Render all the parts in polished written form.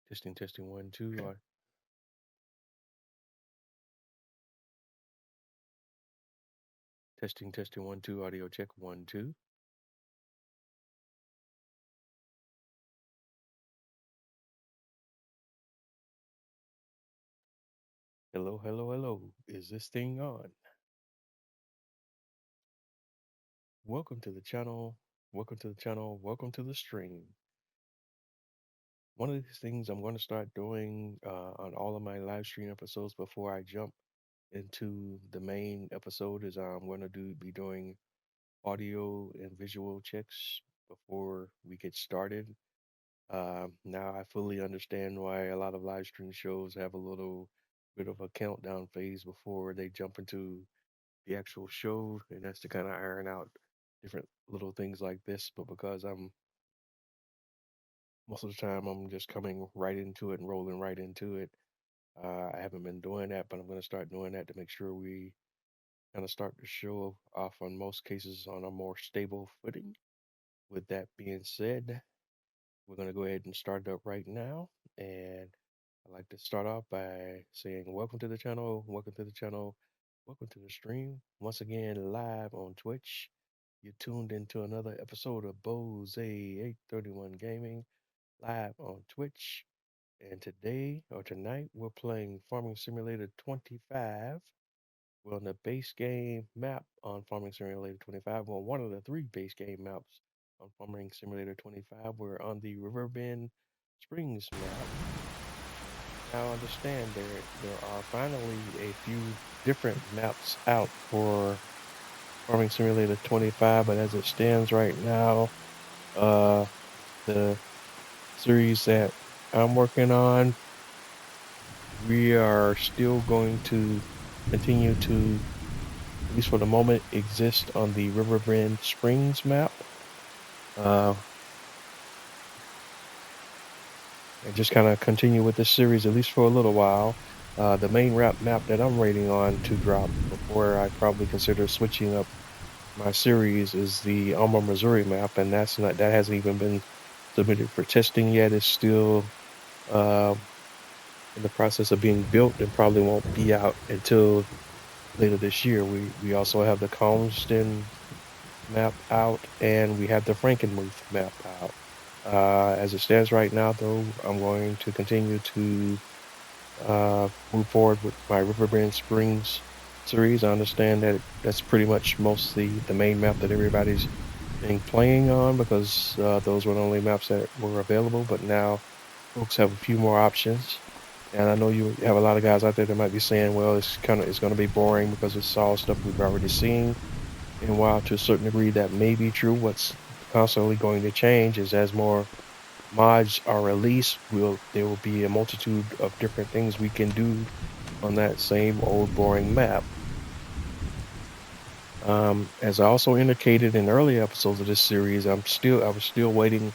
Testing, testing, 1, 2. Testing, testing, 1, 2. Audio check, 1, 2. Hello, hello, hello. Is this thing on? Welcome to the channel. Welcome to the channel. Welcome to the stream. One of these things I'm going to start doing on all of my live stream episodes before I jump into the main episode is I'm going to be doing audio and visual checks before we get started. Now I fully understand why a lot of live stream shows have a little bit of a countdown phase before they jump into the actual show, and that's to kind of iron out different little things like this. But because I'm most of the time I'm just coming right into it and rolling right into it, I haven't been doing that, but I'm going to start doing that to make sure we kind of start the show off on most cases on a more stable footing. With that being said, we're going to go ahead and start up right now. And I'd like to start off by saying, welcome to the channel, welcome to the channel, welcome to the stream. Once again, live on Twitch. You tuned into another episode of Bose 831 Gaming, live on Twitch. And today or tonight, we're playing Farming Simulator 25. We're on the base game map on Farming Simulator 25. Well, one of the three base game maps on Farming Simulator 25. We're on the Riverbend Springs map. Now understand there are finally a few different maps out for Farming Simulator 25, but as it stands right now, the series that I'm working on, we are still going to continue to, at least for the moment, exist on the Riverbend Springs map. And just kind of continue with this series at least for a little while. The main map that I'm waiting on to drop before I probably consider switching up my series is the Alma, Missouri map, and that hasn't even been submitted for testing yet. It's still in the process of being built and probably won't be out until later this year. We also have the Calmston map out, and we have the Frankenmuth map out. As it stands right now, though, I'm going to continue to move forward with my Riverbend Springs series. I understand that that's pretty much mostly the main map that everybody's been playing on because those were the only maps that were available. But now folks have a few more options. And I know you have a lot of guys out there that might be saying, well, it's going to be boring because it's all stuff we've already seen. And while to a certain degree that may be true, what's constantly going to change is as more mods are released, there will be a multitude of different things we can do on that same old boring map. As I also indicated in earlier episodes of this series, I was still waiting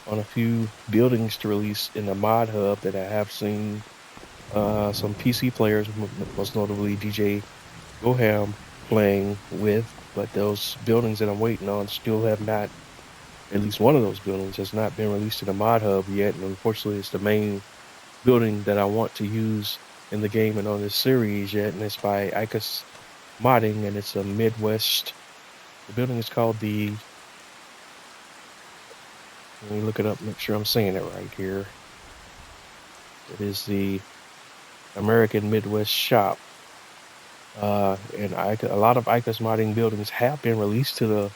on a few buildings to release in the mod hub that I have seen some PC players, most notably DJ Goham, playing with. But those buildings that I'm waiting on still have not, at least one of those buildings has not been released to the mod hub yet. And unfortunately, it's the main building that I want to use in the game and on this series yet. And it's by Icus Modding, and it's a Midwest. The building is called let me look it up, make sure I'm saying it right here. It is the American Midwest Shop. And a lot of Icus Modding buildings have been released to the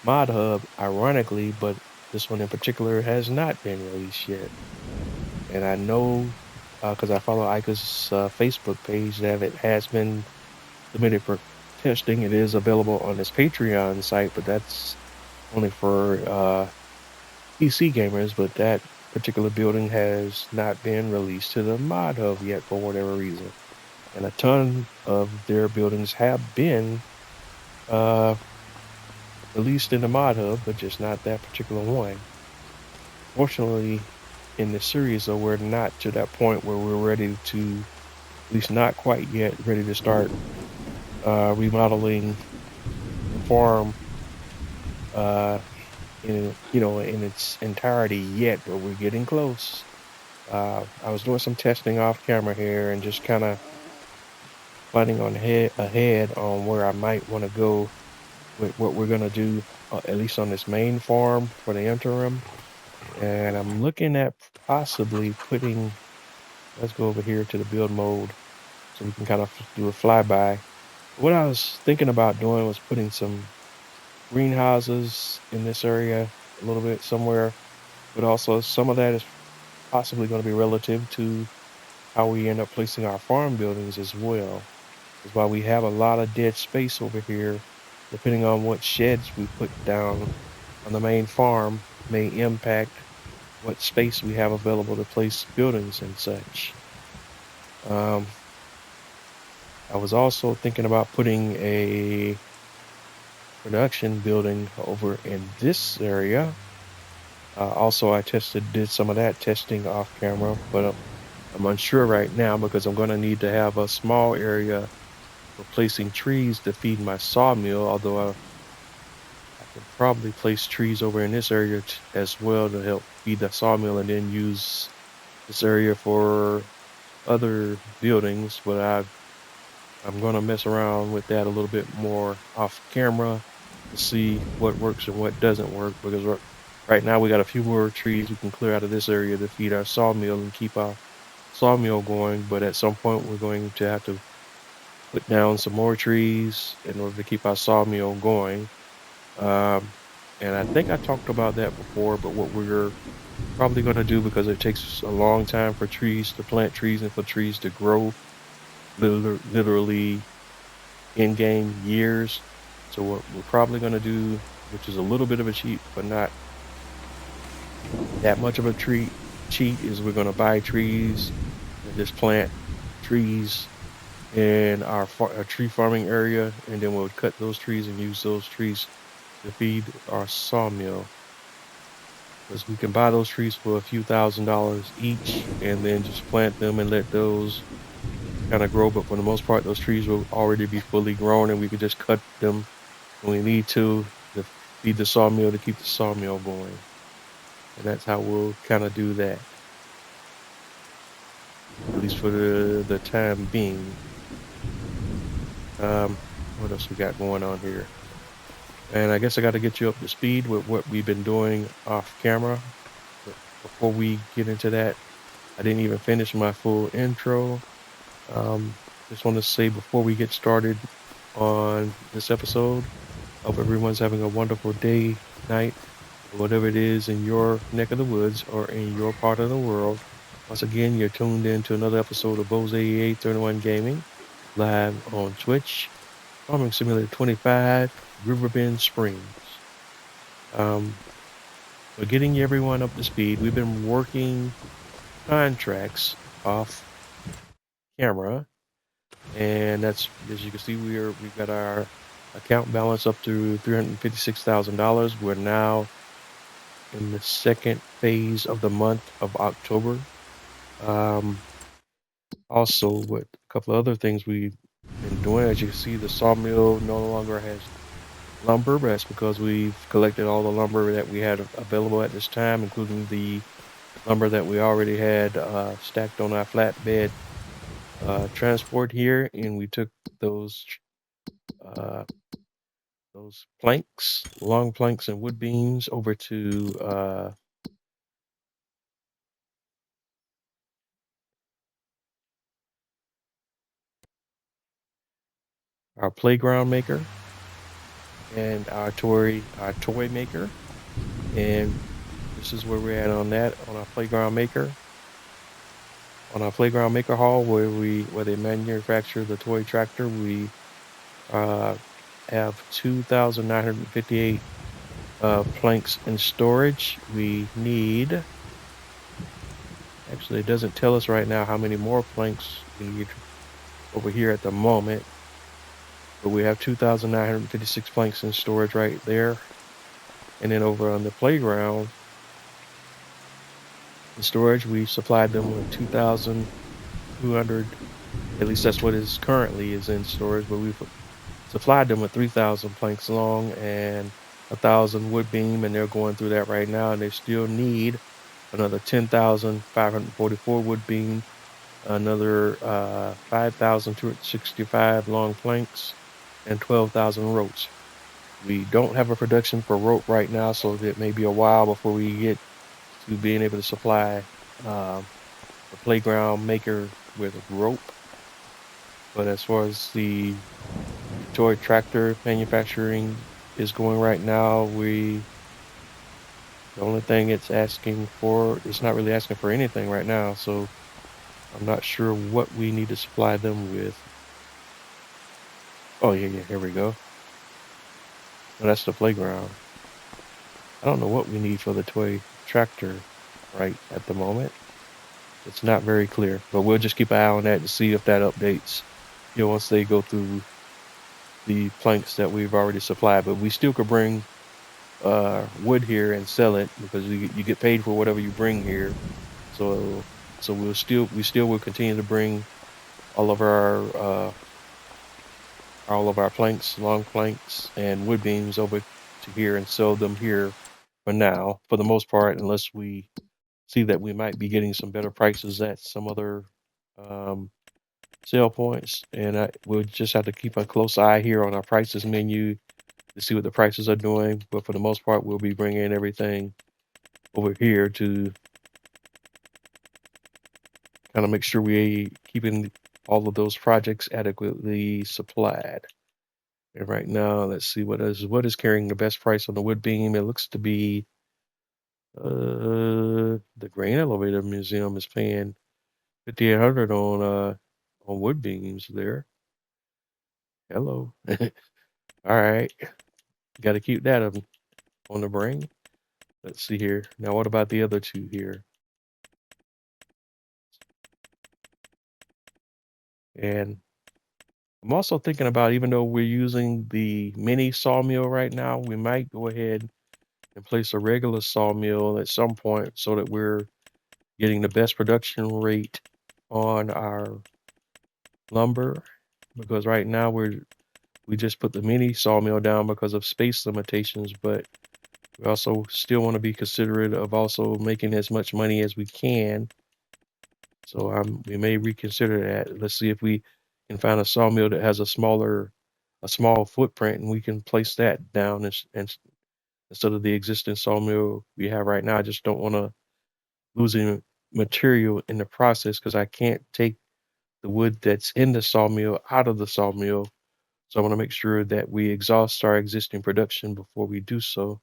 mod hub, ironically, but this one in particular has not been released yet. And I know, because I follow Icus' Facebook page, that it has been submitted for testing. It is available on his Patreon site, but that's only for PC gamers. But that particular building has not been released to the mod hub yet for whatever reason. And a ton of their buildings have been released in the mod hub, but just not that particular one. Fortunately, in this series, though, we're not to that point where we're ready to, at least not quite yet, ready to start remodeling the farm in its entirety yet, but we're getting close. I was doing some testing off camera here and just kind of planning on ahead on where I might want to go with what we're gonna do, at least on this main farm for the interim. And I'm looking at possibly putting. Let's go over here to the build mode so we can kind of do a flyby. What I was thinking about doing was putting some greenhouses in this area a little bit somewhere, but also some of that is possibly going to be relative to how we end up placing our farm buildings as well. Is why we have a lot of dead space over here, depending on what sheds we put down on the main farm may impact what space we have available to place buildings and such. Um, I was also thinking about putting a production building over in this area. Also, I did some of that testing off camera, but I'm unsure right now because I'm going to need to have a small area for placing trees to feed my sawmill, although I can probably place trees over in this area as well to help feed the sawmill and then use this area for other buildings. But I'm going to mess around with that a little bit more off camera to see what works and what doesn't work, because right now we got a few more trees we can clear out of this area to feed our sawmill and keep our sawmill going. But at some point we're going to have to put down some more trees in order to keep our sawmill going. And I think I talked about that before, but what we're probably going to do, because it takes a long time for trees to plant trees and for trees to grow, literally in-game years. So what we're probably going to do, which is a little bit of a cheat, but not that much of a cheat, is we're going to buy trees and just plant trees in our tree farming area, and then we'll cut those trees and use those trees to feed our sawmill. Because we can buy those trees for a few $1,000s each and then just plant them and let those kind of grow. But for the most part, those trees will already be fully grown and we can just cut them when we need to feed the sawmill, to keep the sawmill going. And that's how we'll kind of do that, at least for the time being. What else we got going on here? And I guess I got to get you up to speed with what we've been doing off camera. But before we get into that, I didn't even finish my full intro. Just want to say before we get started on this episode, hope everyone's having a wonderful day, night, whatever it is in your neck of the woods or in your part of the world. Once again, you're tuned in to another episode of Bose 8831 Gaming, live on Twitch, Farming Simulator 25, Riverbend Springs. We're getting everyone up to speed. We've been working contracts off camera, and that's, as you can see, we've got our account balance up to $356,000. We're now in the second phase of the month of October. Also, with a couple of other things we've been doing, as you can see, the sawmill no longer has lumber, but that's because we've collected all the lumber that we had available at this time, including the lumber that we already had stacked on our flatbed transport here, and we took those planks, long planks and wood beams, over to our playground maker and our toy maker, and this is where we're at on that, on our playground maker. On our playground maker hall, where they manufacture the toy tractor, we have 2,958 planks in storage. We need, actually it doesn't tell us right now how many more planks we need over here at the moment, but we have 2,956 planks in storage right there. And then over on the playground in storage, we supplied them with 2,200, at least that's what is currently is in storage, but we've supplied them with 3,000 planks long and 1,000 wood beam, and they're going through that right now, and they still need another 10,544 wood beam, another 5,265 long planks, and 12,000 ropes. We don't have a production for rope right now, so it may be a while before we get to being able to supply the playground maker with rope. But as far as the toy tractor manufacturing is going right now, the only thing it's asking for, it's not really asking for anything right now, so I'm not sure what we need to supply them with. Oh yeah, here we go. Well, that's the playground. I don't know what we need for the toy tractor right at the moment. It's not very clear, but we'll just keep an eye on that to see if that updates, once they go through the planks that we've already supplied. But we still could bring wood here and sell it, because you get paid for whatever you bring here. So we still will continue to bring all of our planks, long planks, and wood beams over to here and sell them here for now, for the most part, unless we see that we might be getting some better prices at some other sale points. And we'll just have to keep a close eye here on our prices menu to see what the prices are doing. But for the most part, we'll be bringing everything over here to kind of make sure we keeping all of those projects adequately supplied. And right now, let's see what is carrying the best price on the wood beam. It looks to be the Grain Elevator Museum is paying 5,800 on wood beams there. Hello. All right, got to keep that on the brain. Let's see here. Now, what about the other two here? And I'm also thinking about, even though we're using the mini sawmill right now, we might go ahead and place a regular sawmill at some point so that we're getting the best production rate on our lumber. Because right now we just put the mini sawmill down because of space limitations, but we also still want to be considerate of also making as much money as we can. So we may reconsider that. Let's see if we can find a sawmill that has a small footprint, and we can place that down and instead of the existing sawmill we have right now. I just don't want to lose any material in the process, because I can't take the wood that's in the sawmill out of the sawmill. So I want to make sure that we exhaust our existing production before we do so.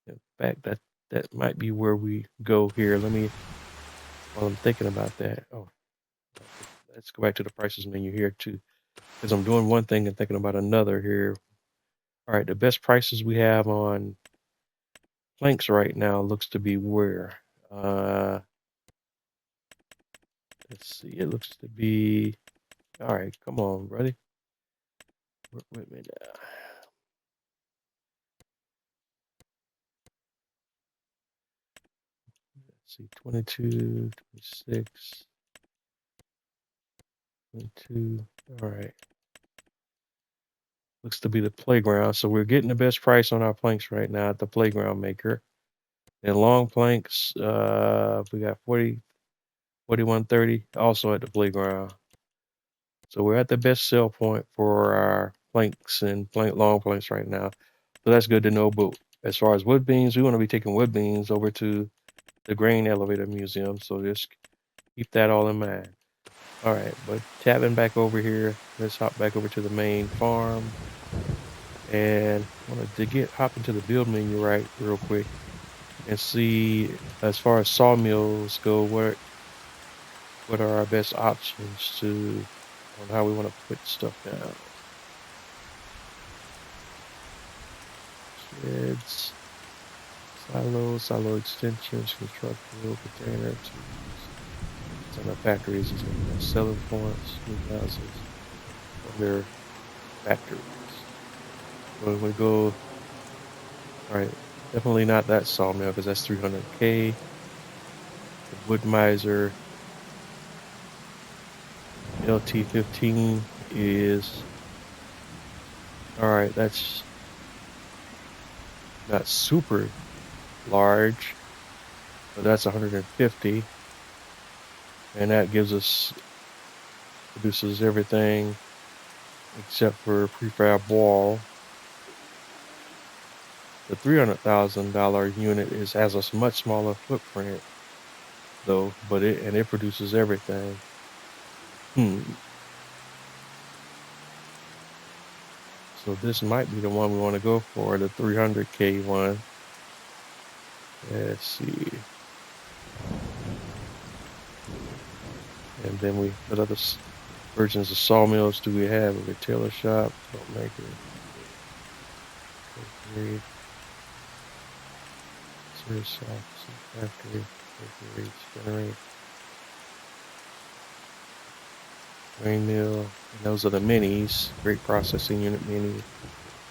In fact, that might be where we go here. While I'm thinking about that. Oh, let's go back to the prices menu here too, because I'm doing one thing and thinking about another here. All right, the best prices we have on planks right now looks to be where? Let's see. It looks to be. All right, come on, buddy. Work with me now. Let's see, 22, 26, 22. All right. Looks to be the playground. So we're getting the best price on our planks right now at the playground maker. And long planks, we got 4130 also at the playground. So we're at the best sell point for our planks and long planks right now. So that's good to know. But as far as wood beams, we want to be taking wood beams over to the Grain Elevator Museum. So just keep that all in mind. All right, but tabbing back over here, let's hop back over to the main farm. And I wanted to hop into the build menu real quick and see, as far as sawmills go, what are our best options on how we want to put stuff down. Sheds, silo extensions, construction, container, tools. Some of the factories is selling points, new houses, their factories. When we go, all right, definitely not that sawmill, because that's 300K. The wood miser LT15 is, all right, that's not super large, So that's 150, and that produces everything except for prefab wall. The $300,000 unit has a much smaller footprint though, but it produces everything. So this might be the one we want to go for, the 300K one. Let's see. And then what other versions of sawmills do we have? A retailer shop, don't make it. Serious shop, factory, spinnery, grain mill. And those are the minis. Great processing unit mini,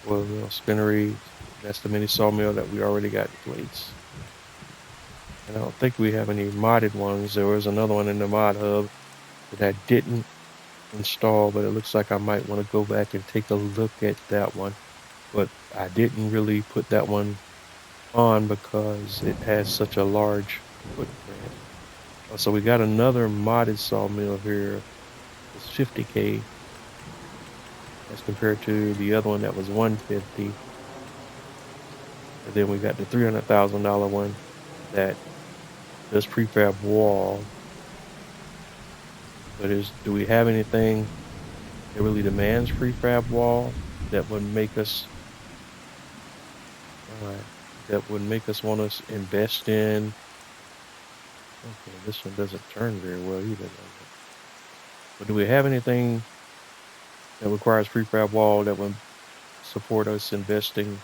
oil mill, spinnery. That's the mini sawmill that we already got in place. And I don't think we have any modded ones. There was another one in the mod hub that I didn't install, but it looks like I might want to go back and take a look at that one. But I didn't really put that one on because it has such a large footprint. So we got another modded sawmill here. It's 50K as compared to the other one that was 150. And then we got the $300,000 one that does prefab wall. But do we have anything that really demands prefab wall that would make us want to invest in? Okay, this one doesn't turn very well either. But do we have anything that requires prefab wall that would support us investing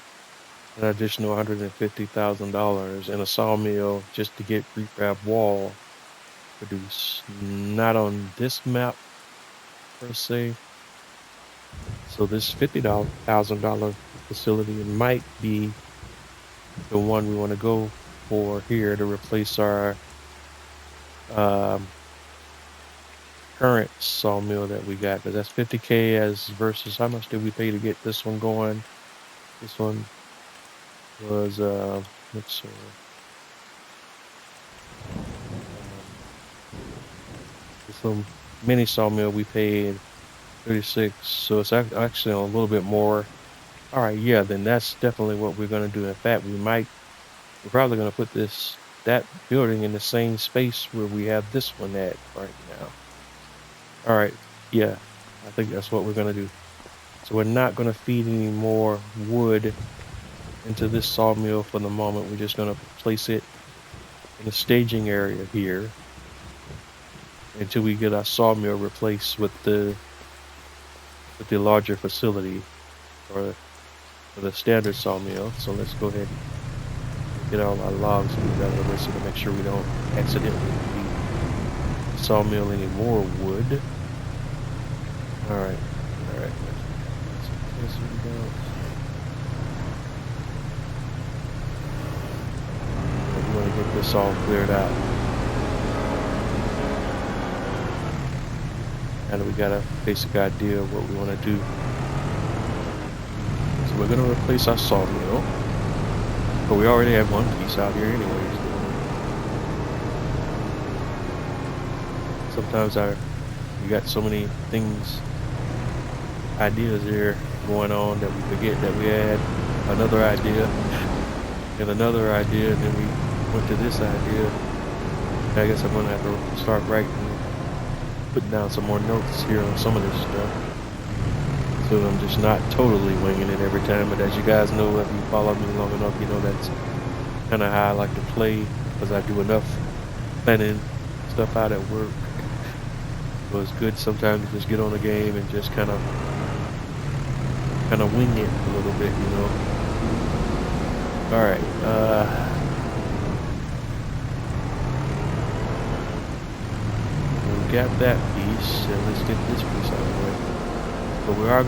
an additional $150,000 in a sawmill just to get prefab wall produced? Not on this map per se. So this $50,000 facility might be the one we want to go for here to replace our current sawmill that we got, because that's 50K versus how much did we pay to get this one going? This one was let's see, this little mini sawmill we paid 36, so it's actually a little bit more. All right, yeah, then that's definitely what we're going to do. In fact, we're probably going to put that building in the same space where we have this one at right now. All right, yeah, I think that's what we're going to do. So we're not going to feed any more wood into this sawmill for the moment. We're just going to place it in the staging area here until we get our sawmill replaced with the larger facility or the standard sawmill. So let's go ahead and get all our logs together so to make sure we don't accidentally feed the sawmill any more wood. All right. We want to get this all cleared out. Now that we got a basic idea of what we want to do. So we're going to replace our sawmill, but we already have one piece out here anyways. Sometimes we got so many ideas here going on that we forget that we had another idea and another idea, and then we went to this idea. I guess I'm going to have to start putting down some more notes here on some of this stuff, so I'm just not totally winging it every time. But as you guys know, if you follow me long enough, you know that's kind of how I like to play, because I do enough planning stuff out at work. So it's good sometimes to just get on a game and just kind of wing it a little bit, you know. All right. We got that piece, and let's get this piece out of the way. But we're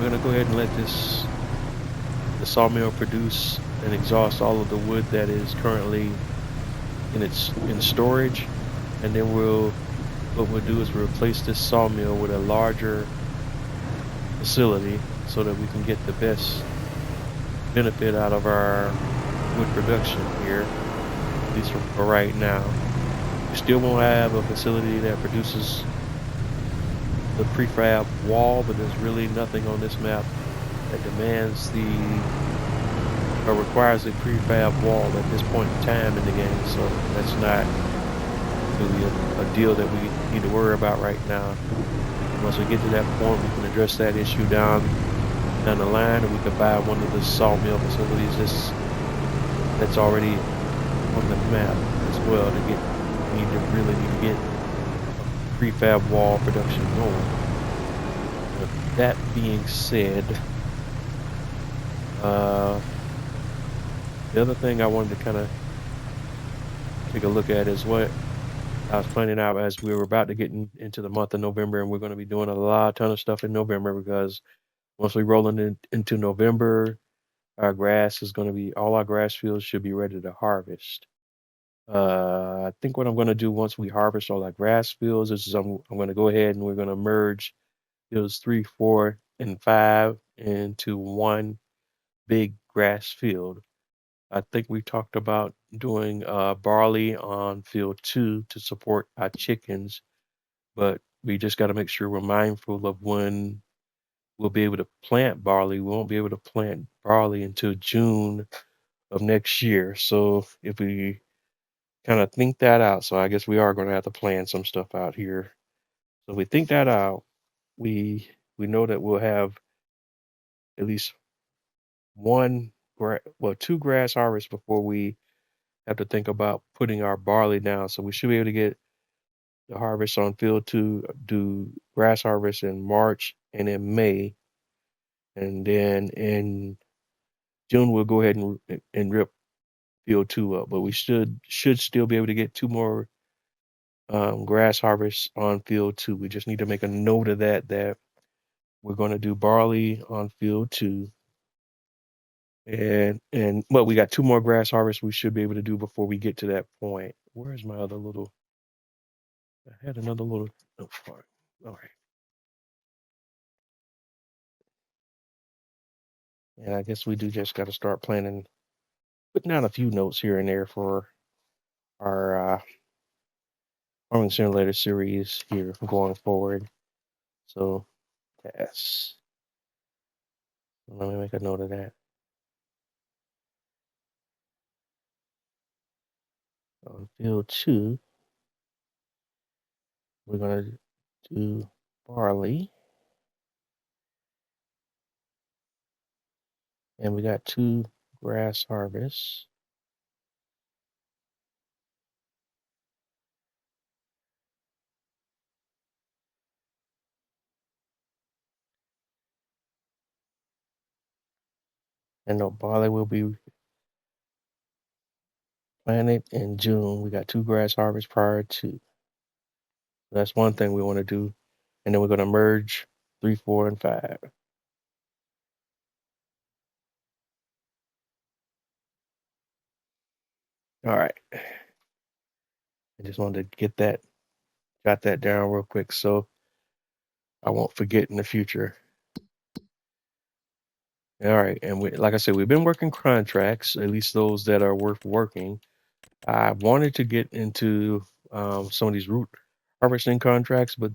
gonna go ahead and let the sawmill produce and exhaust all of the wood that is currently in storage, and then what we'll do is we'll replace this sawmill with a larger facility so that we can get the best benefit out of our wood production here. least for right now. We still won't have a facility that produces the prefab wall, but there's really nothing on this map that demands or requires a prefab wall at this point in time in the game. So that's not really a deal that we need to worry about right now. Once we get to that point, we can address that issue down the line, and we can buy one of the sawmill facilities that's already on the map as well to get. We really need to get prefab wall production going. With that being said, the other thing I wanted to kind of take a look at is what I was planning out as we were about to get into the month of November, and we're going to be doing a ton of stuff in November, because once we roll into November, our grass is going to be, all our grass fields should be ready to harvest. I think what I'm going to do once we harvest all our grass fields is I'm going to go ahead and we're going to merge fields 3, 4, and 5 into one big grass field. I think we talked about doing barley on field 2 to support our chickens, but we just got to make sure we're mindful of when we'll be able to plant barley. We won't be able to plant barley until June of next year. So if we kind of think that out, so I guess we are going to have to plan some stuff out here. So if we think that out, we know that we'll have at least two grass harvests before we have to think about putting our barley down. So we should be able to get the harvest on field 2, do grass harvest in March and in May, and then in June we'll go ahead and rip field 2 up. But we should still be able to get 2 more grass harvests on field 2. We just need to make a note of that we're going to do barley on field 2, and well, we got 2 more grass harvests we should be able to do before we get to that point. Where's my other little? I had another little. Oh, fuck. All right. And I guess we do just got to start planning, putting down a few notes here and there for our farming simulator series here going forward. So yes, let me make a note of that. On field 2, we're gonna do barley, and we got 2 grass harvests. And the barley will be planted in June. We got 2 grass harvests prior to. That's one thing we want to do. And then we're going to merge 3, 4, and 5. All right. I just wanted to jot that down real quick so I won't forget in the future. All right. And like I said, we've been working contracts, at least those that are worth working. I wanted to get into some of these root harvesting contracts, but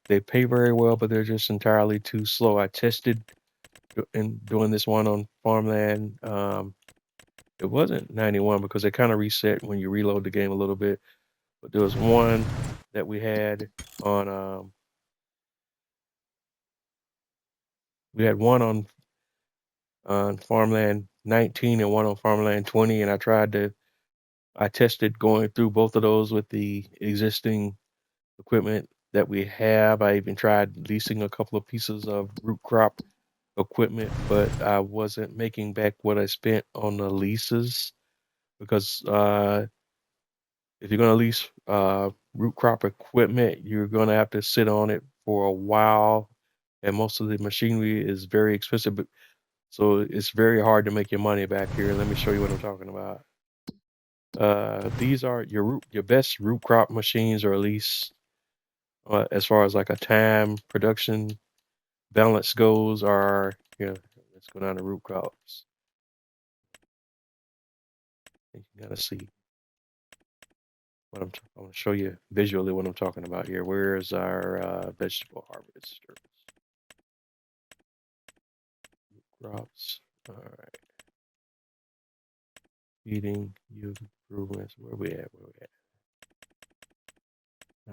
they pay very well, but they're just entirely too slow. I tested in doing this one on farmland. It wasn't 91 because they kind of reset when you reload the game a little bit, but there was one that we had on on farmland 19 and one on farmland 20, and I tested going through both of those with the existing equipment that we have. I even tried leasing a couple of pieces of root crop equipment, but I wasn't making back what I spent on the leases, because if you're going to lease root crop equipment, you're going to have to sit on it for a while, and most of the machinery is very expensive. So it's very hard to make your money back here. Let me show you what I'm talking about. These are your best root crop machines, or at least as far as like a time production balance goes, are here. Let's go down to root crops. You gotta see. what I want to show you visually what I'm talking about here. Where is our vegetable harvester? Crops. All right. Feeding, yield improvements. Where we at? Where we at?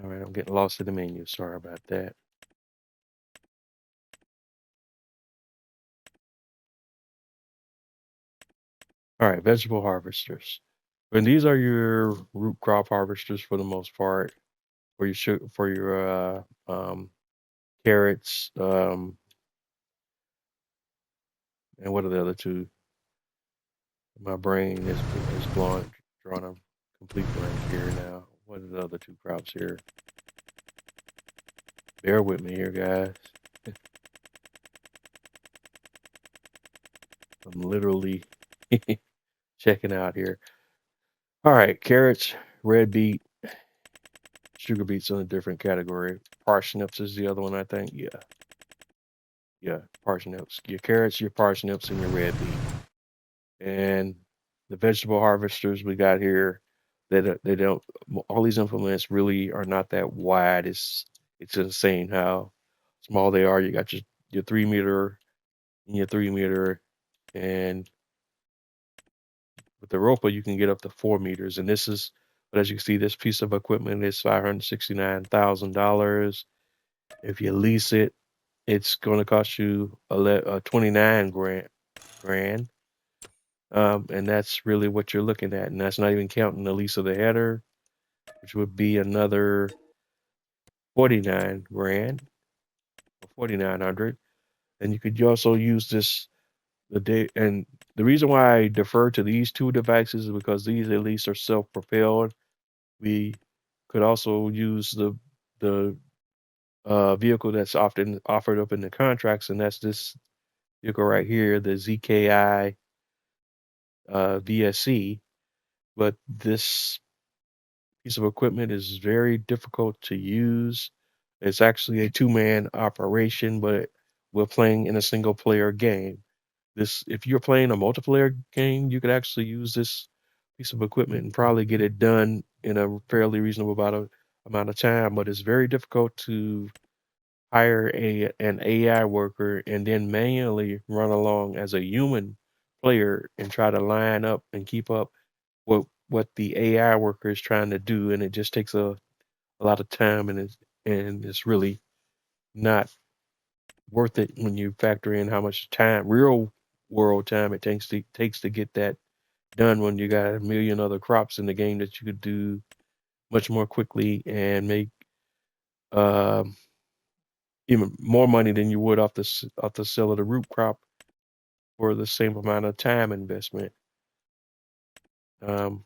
All right, I'm getting lost in the menu. Sorry about that. All right, vegetable harvesters. And these are your root crop harvesters for the most part, for your for your carrots, and what are the other two? My brain is blowing, drawing a complete blank here now. What are the other two crops here? Bear with me here, guys. I'm literally checking out here. All right, carrots, red beet, sugar beets in a different category. Parsnips is the other one, I think. Yeah, parsnips. Your carrots, your parsnips, and your red beet. And the vegetable harvesters we got here, they don't. All these implements really are not that wide. It's insane how small they are. You got your 3 meter and your 3 meter, and with the roper you can get up to 4 meters. And this is, but as you can see, this piece of equipment is $569,000. If you lease it, it's going to cost you 29 grand. And that's really what you're looking at. And that's not even counting the lease of the header, which would be another 49 grand or 4,900. And you could also use this the day. And the reason why I defer to these two devices is because these at least are self-propelled. We could also use the vehicle that's often offered up in the contracts, and that's this vehicle right here, the ZKI VSC. But this piece of equipment is very difficult to use. It's actually a two-man operation, but we're playing in a single-player game. This, if you're playing a multiplayer game, you could actually use this piece of equipment and probably get it done in a fairly reasonable amount of time. But it's very difficult to hire an AI worker and then manually run along as a human player and try to line up and keep up what the AI worker is trying to do, and it just takes a lot of time, and it's really not worth it when you factor in how much time, real world time, it takes to get that done when you got a million other crops in the game that you could do much more quickly and make um, even more money than you would off the sale of the root crop for the same amount of time investment. Um,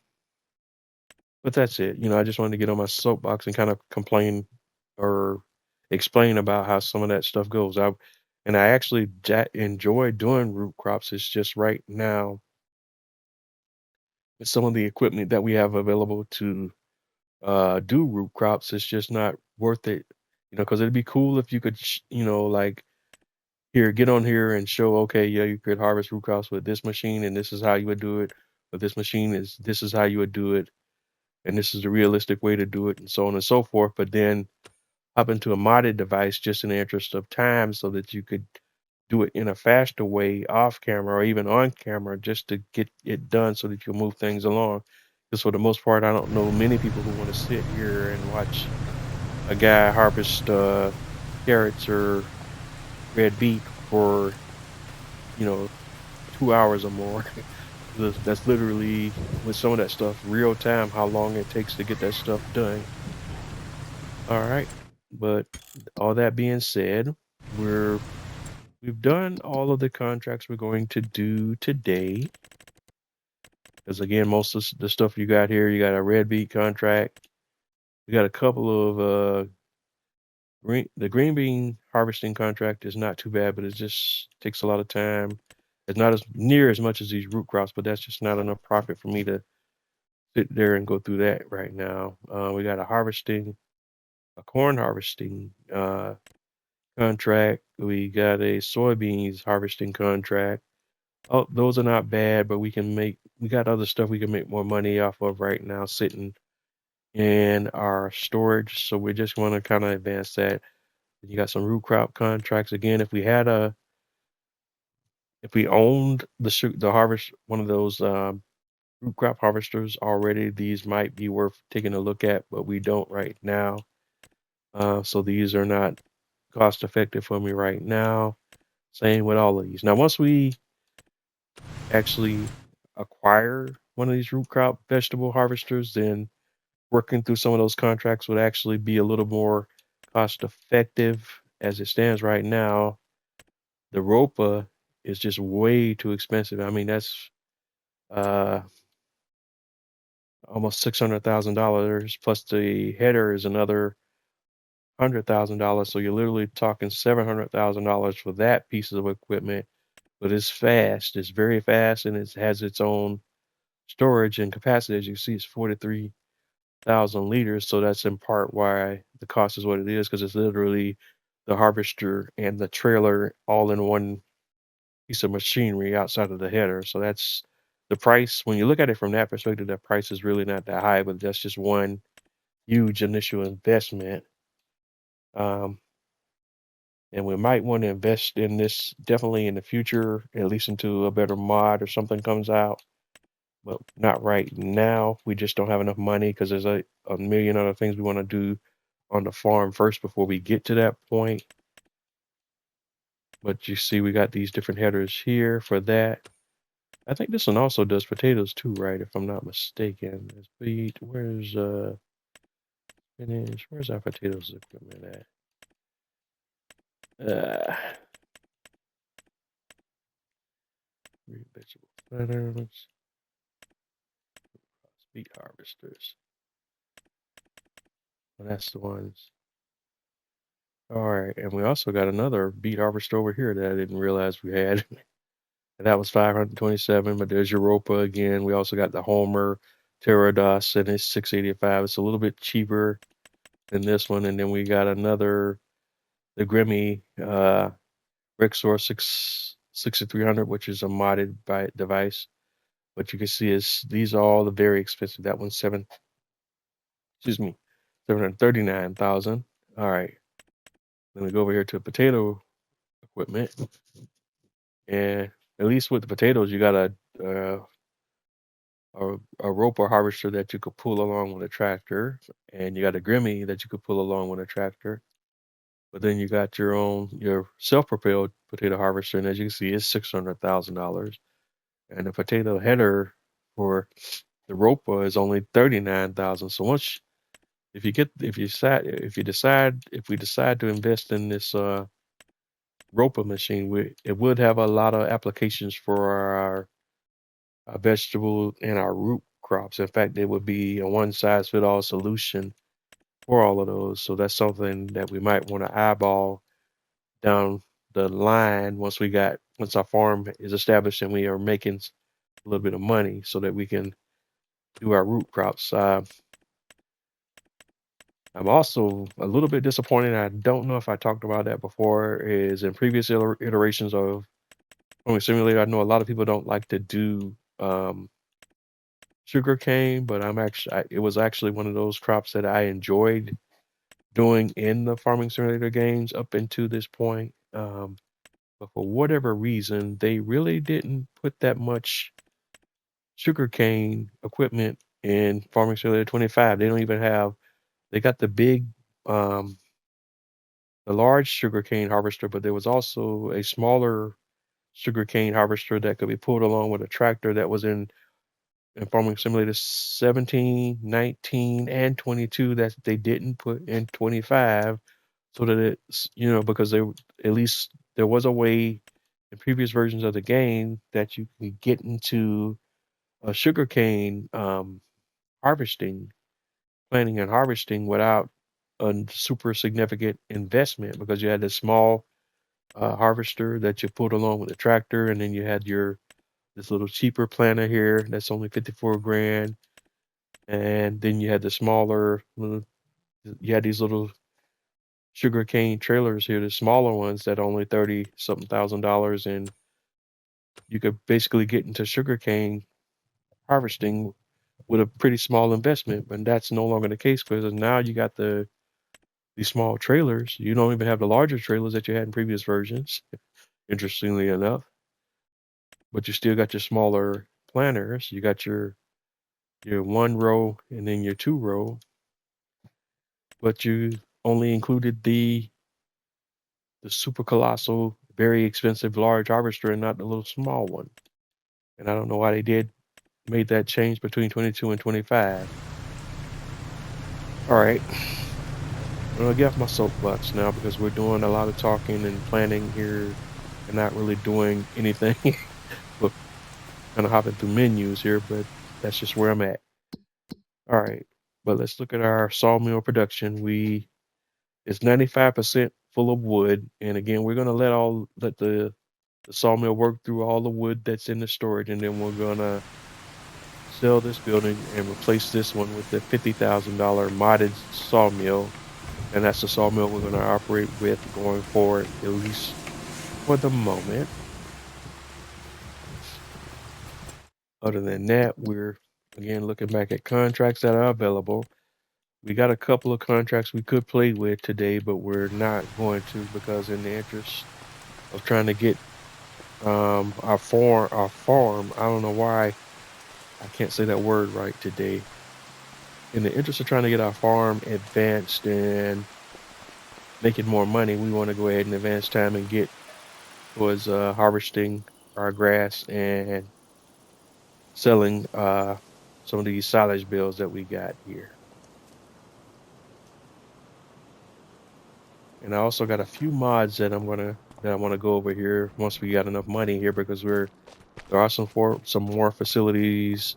but that's it. I just wanted to get on my soapbox and kind of complain or explain about how some of that stuff goes. I actually enjoy doing root crops. It's just right now with some of the equipment that we have available to do root crops, it's just not worth it. Because it'd be cool if you could, like here, get on here and show, okay, yeah, you could harvest root crops with this machine, and this is how you would do it. With this machine, is this is how you would do it, and this is the realistic way to do it, and so on and so forth. But then hop into a modded device just in the interest of time so that you could do it in a faster way off camera or even on camera just to get it done so that you move things along. Because for the most part, I don't know many people who want to sit here and watch a guy harvest carrots or red beet for, you know, 2 hours or more. That's literally, with some of that stuff, real time, how long it takes to get that stuff done. All right. But all that being said, we've done all of the contracts we're going to do today. Because again, most of the stuff you got here, you got a red beet contract. You got a couple of the green bean harvesting contract is not too bad, but it just takes a lot of time. It's not as near as much as these root crops, but that's just not enough profit for me to sit there and go through that right now. We got a corn harvesting contract. We got a soybeans harvesting contract. Oh, those are not bad, but we got other stuff we can make more money off of right now sitting in our storage. So we're just going to kind of advance that. You got some root crop contracts. Again, if we owned the harvest, one of those root crop harvesters already, these might be worth taking a look at, but we don't right now. So these are not cost effective for me right now. Same with all of these. Now, once we actually acquire one of these root crop vegetable harvesters, then working through some of those contracts would actually be a little more cost effective. As it stands right now, the ROPA is just way too expensive. I mean, that's uh, almost $600,000 plus the header is another $100,000. So you're literally talking $700,000 for that piece of equipment. But it's fast. It's very fast, and it has its own storage and capacity. As you see, it's 43,000 liters. So that's in part why the cost is what it is, because it's literally the harvester and the trailer all in one piece of machinery outside of the header. So that's the price. When you look at it from that perspective, the price is really not that high, but that's just one huge initial investment. Um, and we might want to invest in this definitely in the future, at least until a better mod or something comes out. But not right now. We just don't have enough money because there's a million other things we want to do on the farm first before we get to that point. But you see, we got these different headers here for that. I think this one also does potatoes too, right? If I'm not mistaken. Let's beat. Where's finish? Where's our potatoes equipment at? Vegetable platters, beet harvesters. Well, that's the ones. All right, and we also got another beet harvester over here that I didn't realize we had. And that was 527, but there's Europa again. We also got the Homer Pterodos, and it's 685. It's a little bit cheaper than this one. And then we got another, the Grimmy Rexor 6300, which is a modded device. But you can see these are all the very expensive. That one's 739,000. All right. Then we go over here to potato equipment. And at least with the potatoes, you got a roper harvester that you could pull along with a tractor, and you got a Grimmy that you could pull along with a tractor. But then you got your self-propelled potato harvester, and as you can see, it's $600,000. And the potato header for the roper is only 39,000. So if we decide to invest in this roper machine, it would have a lot of applications for our vegetable and our root crops. In fact, it would be a one-size-fit-all solution for all of those. So that's something that we might want to eyeball down the line once our farm is established and we are making a little bit of money, so that we can do our root crops. I'm also a little bit disappointed. I don't know if I talked about that before. Is in previous iterations of Farming Simulator, I know a lot of people don't like to do sugar cane, but it was actually one of those crops that I enjoyed doing in the Farming Simulator games up until this point. But for whatever reason, they really didn't put that much sugarcane equipment in Farming Simulator 25. They don't even have. They got the large sugarcane harvester, but there was also a smaller sugarcane harvester that could be pulled along with a tractor that was in Farming Simulator 17, 19, and 22 that they didn't put in 25, so that it's, because at least there was a way in previous versions of the game that you could get into a sugarcane planting and harvesting without a super significant investment, because you had this small harvester that you put along with the tractor, and then you had this little cheaper planter here that's only 54 grand. And then you had you had these little sugarcane trailers here, the smaller ones that only 30 something $1,000, and you could basically get into sugarcane harvesting with a pretty small investment, but that's no longer the case because now you got these small trailers. You don't even have the larger trailers that you had in previous versions, interestingly enough, but you still got your smaller planters. You got your 1 row and then your 2 row, but you only included the super colossal, very expensive large harvester and not the little small one. And I don't know why they made that change between 22 and 25. All right. I'm gonna get off my soapbox now because we're doing a lot of talking and planning here and not really doing anything but kind of hopping through menus here, but that's just where I'm at. All right. But let's look at our sawmill production. It's 95% full of wood. And again, we're gonna let the sawmill work through all the wood that's in the storage, and then we're gonna sell this building and replace this one with the $50,000 modded sawmill. And that's the sawmill we're going to operate with going forward, at least for the moment. Other than that, we're again looking back at contracts that are available. We got a couple of contracts we could play with today, but we're not going to because in the interest of trying to get our farm, I don't know why I can't say that word right today. In the interest of trying to get our farm advanced and making more money, we want to go ahead and advance time and get towards harvesting our grass and selling some of these silage bales that we got here. And I also got a few mods that I want to go over here once we got enough money here because there are some more facilities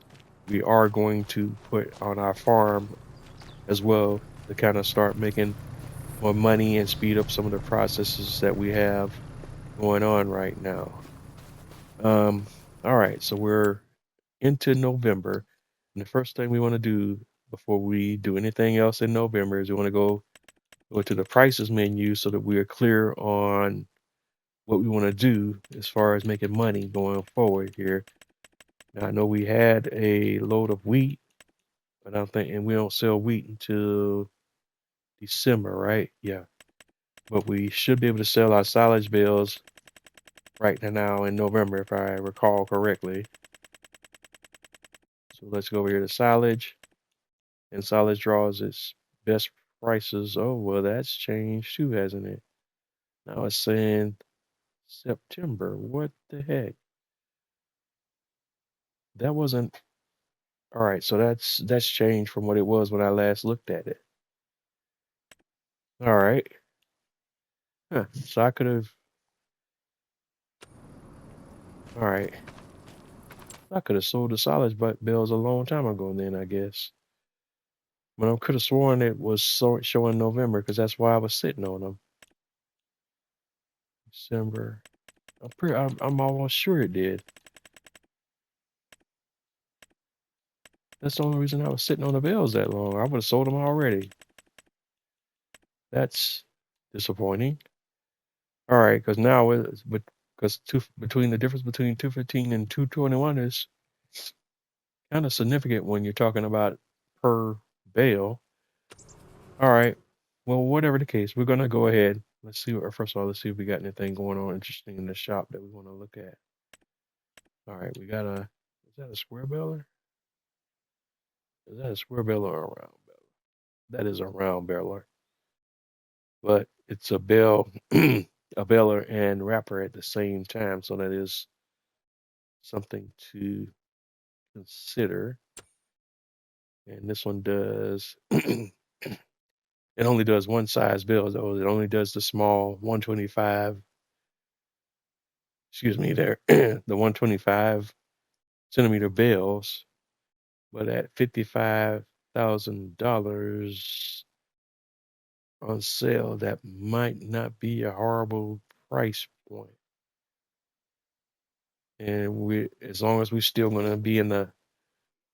we are going to put on our farm as well to kind of start making more money and speed up some of the processes that we have going on right now. All right, so we're into November, and the first thing we want to do before we do anything else in November is we want to go to the prices menu so that we are clear on what we want to do as far as making money going forward here. Now, I know we had a load of wheat, but I don't think, and we don't sell wheat until December, right? Yeah, but we should be able to sell our silage bales right now in November, if I recall correctly. So let's go over here to silage, and silage draws its best prices. Oh, well, that's changed too, hasn't it? Now it's saying September. What the heck? That wasn't all right. So that's changed from what it was when I last looked at it. All right. Huh. So I could have. All right. I could have sold the silage bales a long time ago. Then I guess. But I could have sworn it was showing November because that's why I was sitting on them. December. I'm almost sure it did. That's the only reason I was sitting on the bales that long. I would have sold them already. That's disappointing. All right, because now it's because between the difference between 215 and 221 is kind of significant when you're talking about per bale. All right. Well, whatever the case, we're gonna go ahead. Let's see. First of all, let's see if we got anything going on interesting in the shop that we want to look at. All right, we got a. Is that a square baler? Is that a square baler or a round baler? That is a round baler, but it's a a baler and wrapper at the same time, so that is something to consider. And this one does. It only does one size bill, though. It only does the small 125. Excuse me, there, the 125 centimeter bills, but at $55,000 on sale, that might not be a horrible price point. And as long as we're still going to be in the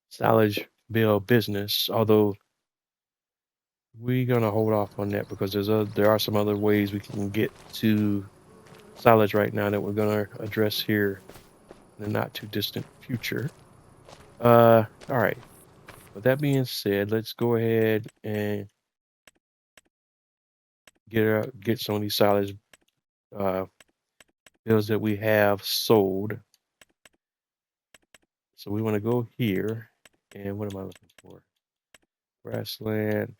silage bill business, although we're going to hold off on that because there are some other ways we can get to silage right now that we're going to address here in the not too distant future. All right. With that being said, let's go ahead and get some of these silage bills that we have sold. So we want to go here, and what am I looking for? Grassland.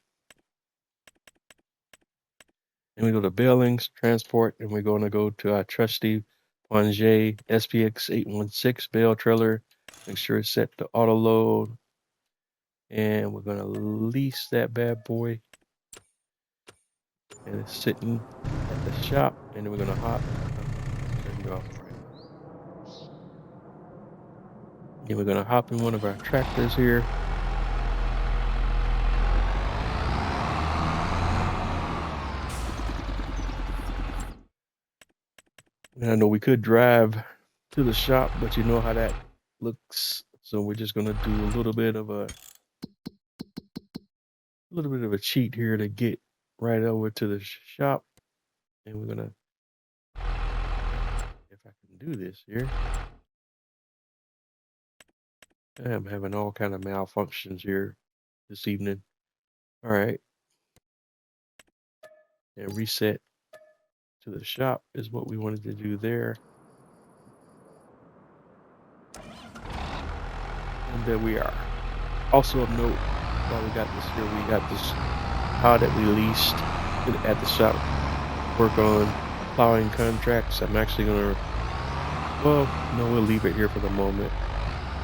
And we go to Billings, Transport, and we're going to go to our trusty Ponge SPX 816 bale trailer. Make sure it's set to auto load. And we're going to lease that bad boy. And it's sitting at the shop. And then we're going to hop. Turn you off. Then we're going to hop in one of our tractors here. And I know we could drive to the shop, but you know how that looks. So we're just going to do a little bit of a cheat here to get right over to the shop. And we're going to, if I can do this here. I'm having all kind of malfunctions here this evening. All right. And reset to the shop is what we wanted to do there. And there we are. Also of note, while we got this here, we got this car that we leased at the shop. Work on plowing contracts. I'm actually going to, well, no, we'll leave it here for the moment.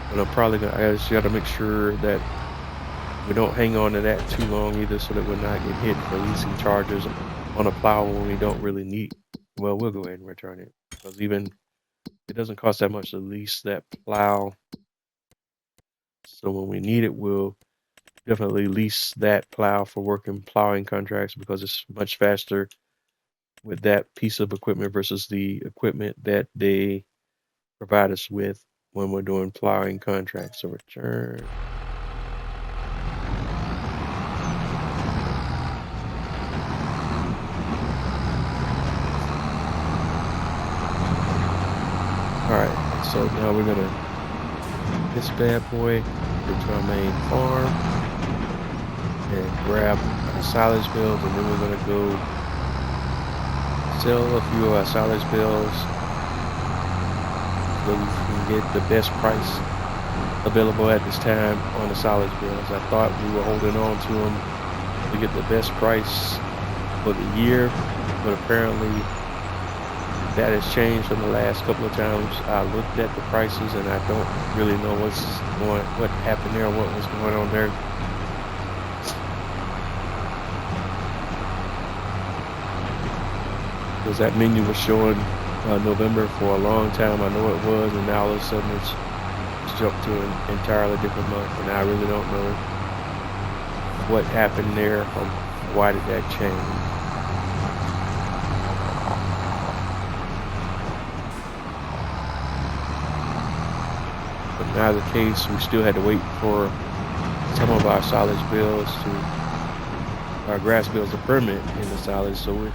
But I'm probably going to, I just got to make sure that we don't hang on to that too long either, so that we're not getting hit for leasing charges on a plow when we don't really need. Well, we'll go ahead and return it, because even it doesn't cost that much to lease that plow. So when we need it, we'll definitely lease that plow for working plowing contracts, because it's much faster with that piece of equipment versus the equipment that they provide us with when we're doing plowing contracts. So return. All right, so now we're gonna this bad boy go to our main farm and grab our silage bills, and then we're gonna go sell a few of our silage bills so we can get the best price available at this time on the silage bills. I thought we were holding on to them to get the best price for the year, but apparently that has changed from the last couple of times I looked at the prices, and I don't really know what happened there, what was going on there. Because that menu was showing November for a long time. I know it was, and now all of a sudden it's jumped to an entirely different month, and I really don't know what happened there, or why did that change. In either case, we still had to wait for some of our silage bills our grass bills to permit in the silage, so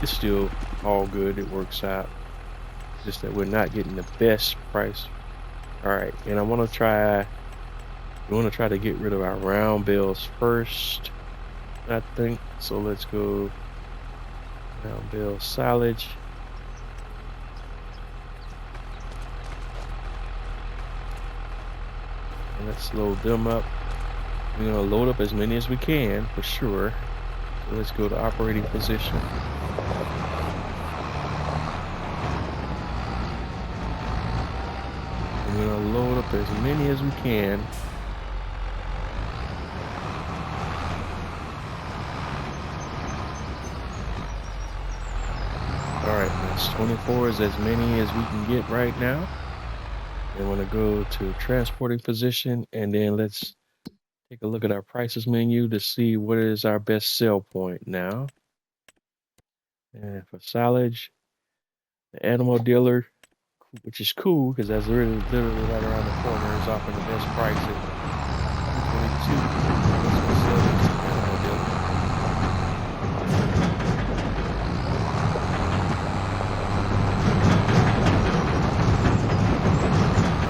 it's still all good. It works out. Just that we're not getting the best price. All right, and we want to try to get rid of our round bills first, I think. So let's go round bill silage. And let's load them up. We're going to load up as many as we can for sure. So let's go to operating position. We're going to load up as many as we can. Alright, that's 24 is as many as we can get right now. And we're going to go to transporting position, and then let's take a look at our prices menu to see what is our best sell point now. And for silage, the animal dealer, which is cool because that's literally right around the corner, is offering the best price at 222. Let's go sell this to animal dealer.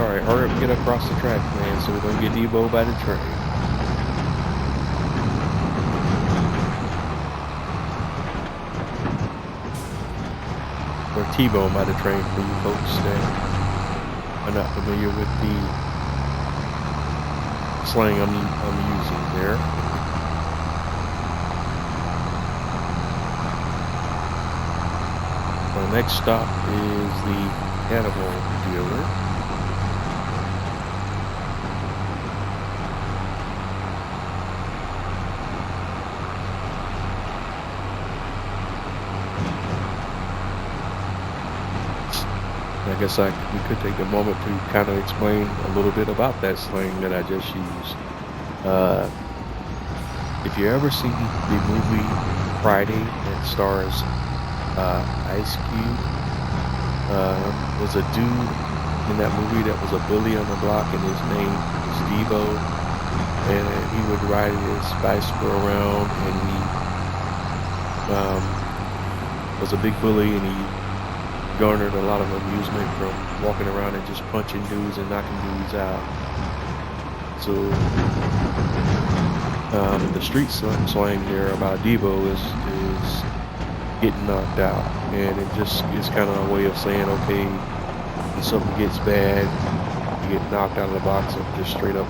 All right, hurry up and get across the track, man. So we're gonna get Debo by the train. or T-bone by the train for you folks that are not familiar with the slang I'm using there. Our next stop is the animal dealer. I guess we could take a moment to kind of explain a little bit about that slang that I just used. If you ever seen the movie Friday that stars Ice Cube, there's a dude in that movie that was a bully on the block, and his name was Devo, and he would ride his bicycle around, and he was a big bully, and he garnered a lot of amusement from walking around and just punching dudes and knocking dudes out. So the street slang here about Devo is getting knocked out, and it just is kind of a way of saying, okay, when something gets bad, you get knocked out of the box or just straight up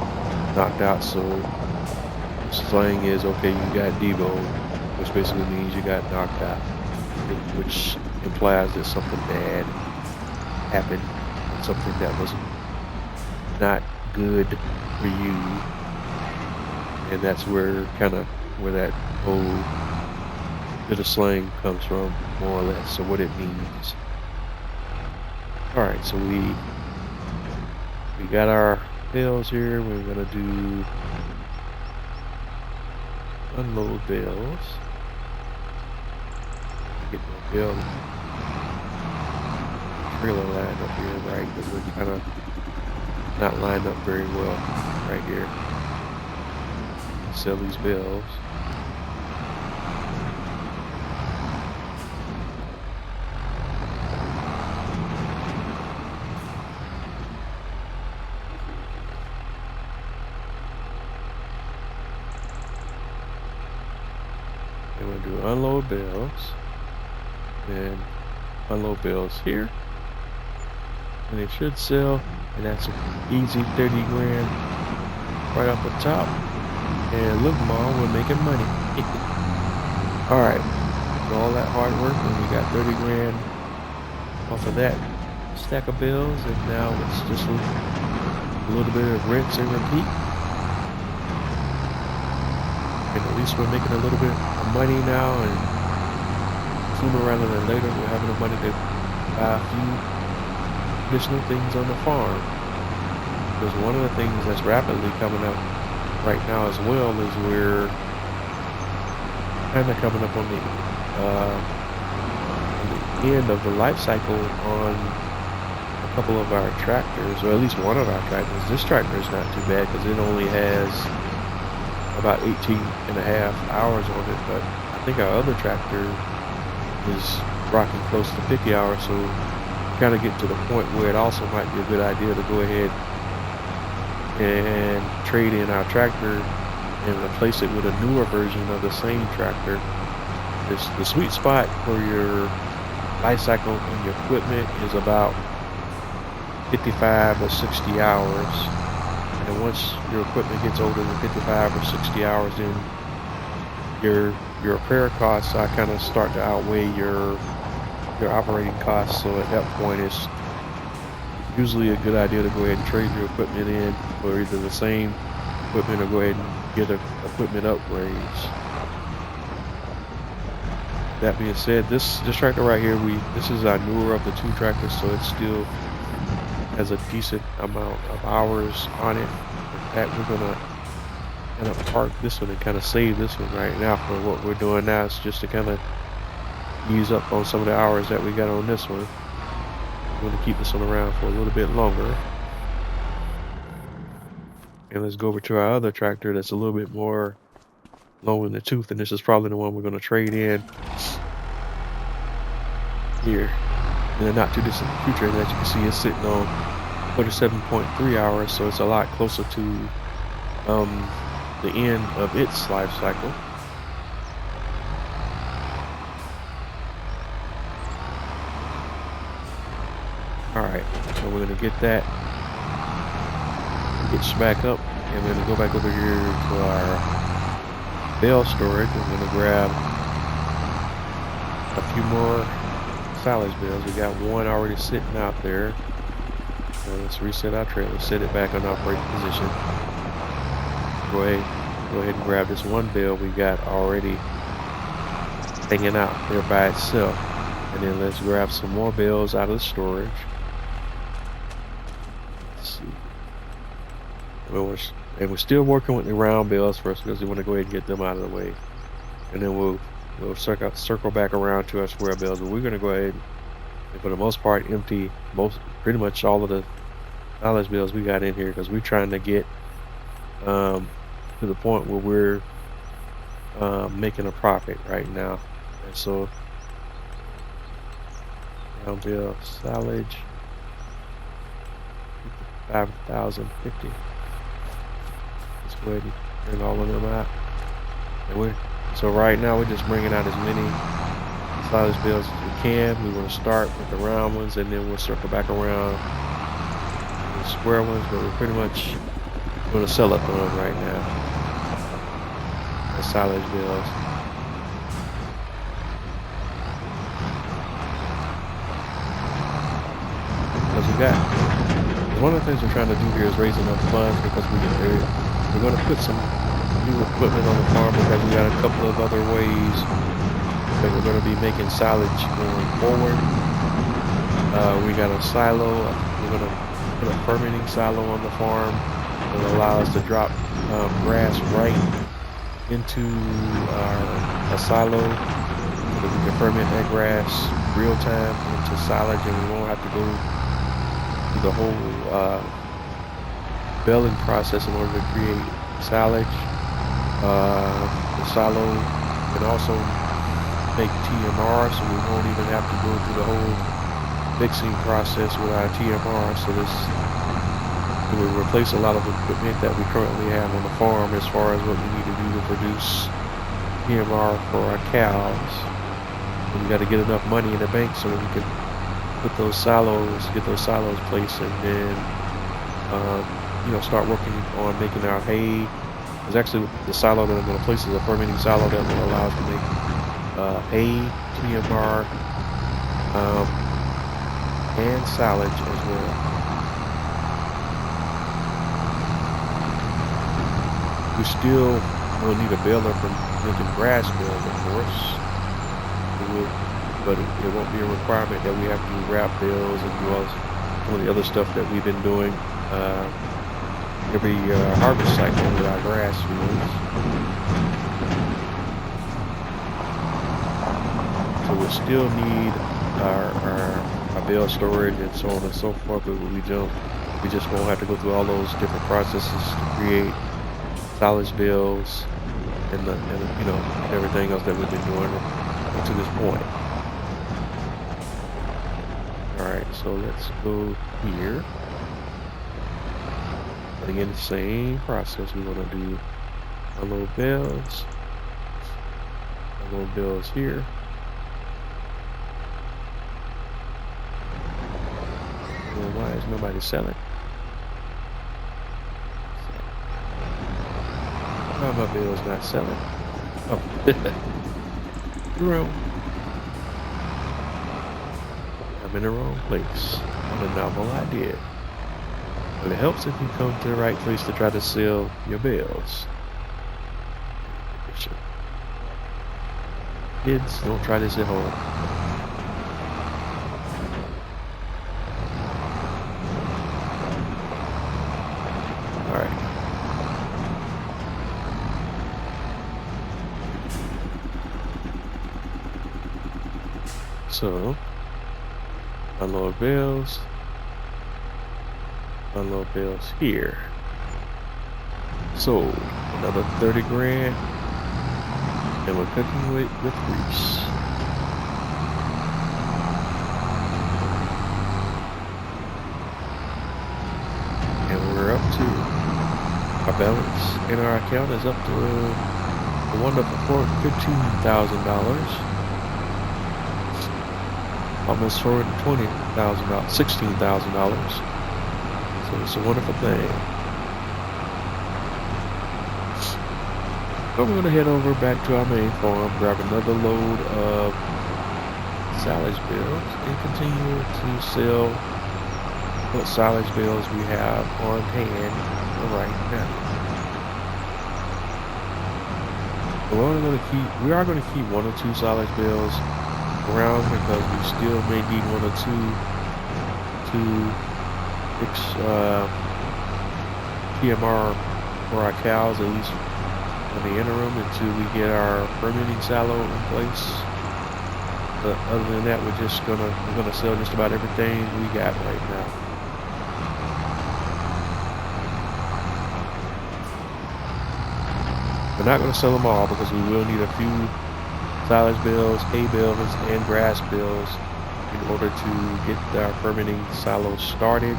knocked out. So the slang is, okay, you got Devo, which basically means you got knocked out, which implies that something bad happened, something that was not good for you, and that's where that whole bit of slang comes from, more or less. So what it means. All right, so we got our bales here. We're gonna do unload bales. Get my bale trailer lined up here, right? Because we're kind of not lined up very well right here. Sell these bales. And we'll do unload bales and unload bales here. And it should sell, and that's an easy 30 grand right off the top. And look, Mom, we're making money. All right, all that hard work, and we got 30 grand off of that stack of bills, and now it's just a little bit of rinse and repeat. And at least we're making a little bit of money now, and sooner rather than later, we'll have enough money to buy a few additional things on the farm. Because one of the things that's rapidly coming up right now as well is we're kind of coming up on the end of the life cycle on a couple of our tractors, or at least one of our tractors. This tractor is not too bad because it only has about 18.5 hours on it, but I think our other tractor is rocking close to 50 hours, so kind of get to the point where it also might be a good idea to go ahead and trade in our tractor and replace it with a newer version of the same tractor. The sweet spot for your life cycle on your equipment is about 55 or 60 hours. And once your equipment gets older than 55 or 60 hours, then your repair costs kind of start to outweigh your operating costs. So at that point, it's usually a good idea to go ahead and trade your equipment in for either the same equipment or go ahead and get equipment upgrades. That being said, this tractor right here, this is our newer of the two tractors, so it still has a decent amount of hours on it. In fact, we're gonna kind of park this one and kind of save this one right now for what we're doing now. It's just to kind of use up on some of the hours that we got on this one. I'm going to keep this one around for a little bit longer. And let's go over to our other tractor that's a little bit more long in the tooth, and this is probably the one we're going to trade in here in the not too distant future. And as you can see, it's sitting on 37.3 hours, so it's a lot closer to the end of its life cycle. we're gonna get that, get smack up, and we're gonna go back over here to our bale storage. We're gonna grab a few more silage bales. We got one already sitting out there. So let's reset our trailer, set it back on operating position. Go ahead and grab this one bale we got already hanging out there by itself. And then let's grab some more bales out of the storage. Let's see. And we're still working with the round bales first because we want to go ahead and get them out of the way. And then we'll circle back around to our square bales. But we're going to go ahead and, for the most part, empty pretty much all of the silage bales we got in here, because we're trying to get to the point where we're making a profit right now. And so round bale silage 5,050. Let's go ahead and bring all of them out. And so right now we're just bringing out as many silage bales as we can. We want to start with the round ones, and then we'll circle back around the square ones, but we're pretty much going to sell up on them right now. The silage bales. Because one of the things we're trying to do here is raise enough funds, because we're going to put some new equipment on the farm, because we got a couple of other ways that we're going to be making silage going forward. We got a silo. We're going to put a fermenting silo on the farm that will allow us to drop grass right into a silo, so that we can ferment that grass real time into silage, and we won't have to go through the whole baling process in order to create silage. The silo can also make TMR, so we won't even have to go through the whole mixing process with our TMR. So it will replace a lot of equipment that we currently have on the farm as far as what we need to do to produce TMR for our cows. And we got to get enough money in the bank so that we can put those silos, get those silos placed, and then start working on making our hay. Because actually the silo that I'm going to place is a fermenting silo that will allow us to make hay, TMR, and silage as well. We still will need a baler for making grass bales, of course. But it won't be a requirement that we have to do wrap bales and do all some of the other stuff that we've been doing every harvest cycle with our grass fields. So we still need our bale storage and so on and so forth, but we just won't have to go through all those different processes to create silage bales and everything else that we've been doing up to this point. Alright, so let's go here. And again, the same process. We want to do unload bales. Unload bales here. Well, why is nobody selling? Why my bale's not selling? Oh, wrong. I'm in the wrong place. What a novel idea. But it helps if you come to the right place to try to sell your bales. Kids, don't try this at home. Alright. So, unload bales. Unload bales here. Sold another 30 grand, and we're cooking with grease. And we're up to our balance in our account is up to a wonderful $15,000. almost $420,000, $16,000. So it's a wonderful thing. So we're gonna head over back to our main farm, grab another load of silage bales, and continue to sell what silage bales we have on hand right now. We are going to keep 1 or 2 silage bales around because we still may need 1 or 2 to fix PMR for our cows, at least in the interim, until we get our fermenting silo in place. But other than that, we're gonna sell just about everything we got right now. We're not going to sell them all because we will need a few silage bales, hay bales, and grass bales in order to get our fermenting silos started.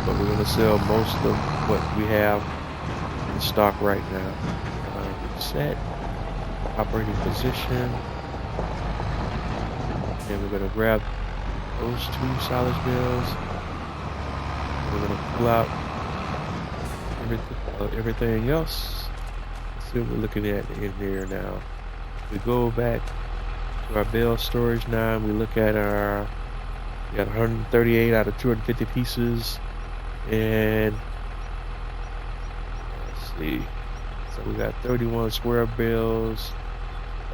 But we're going to sell most of what we have in stock right now. Set, operating position, and we're going to grab those 2 silage bales. We're going to pull out everything else. What we're looking at in here now. We go back to our bale storage now, and we look at we got 138 out of 250 pieces, and let's see, so we got 31 square bales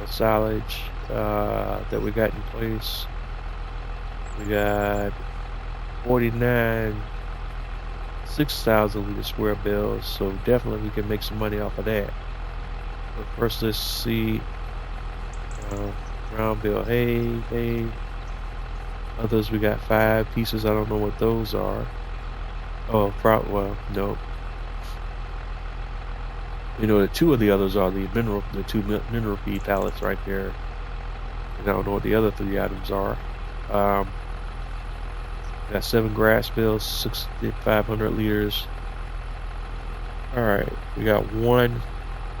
of silage that we got in place. We got 49 6,000 liter square bales, so definitely we can make some money off of that. But first, let's see round bale hay. Others, we got 5 pieces. I don't know what those are. Oh, well, no. You know, the 2 of the others are the 2 mineral feed pallets right there. And I don't know what the other 3 items are. Got 7 grass bales, 6,500 liters. All right, we got 1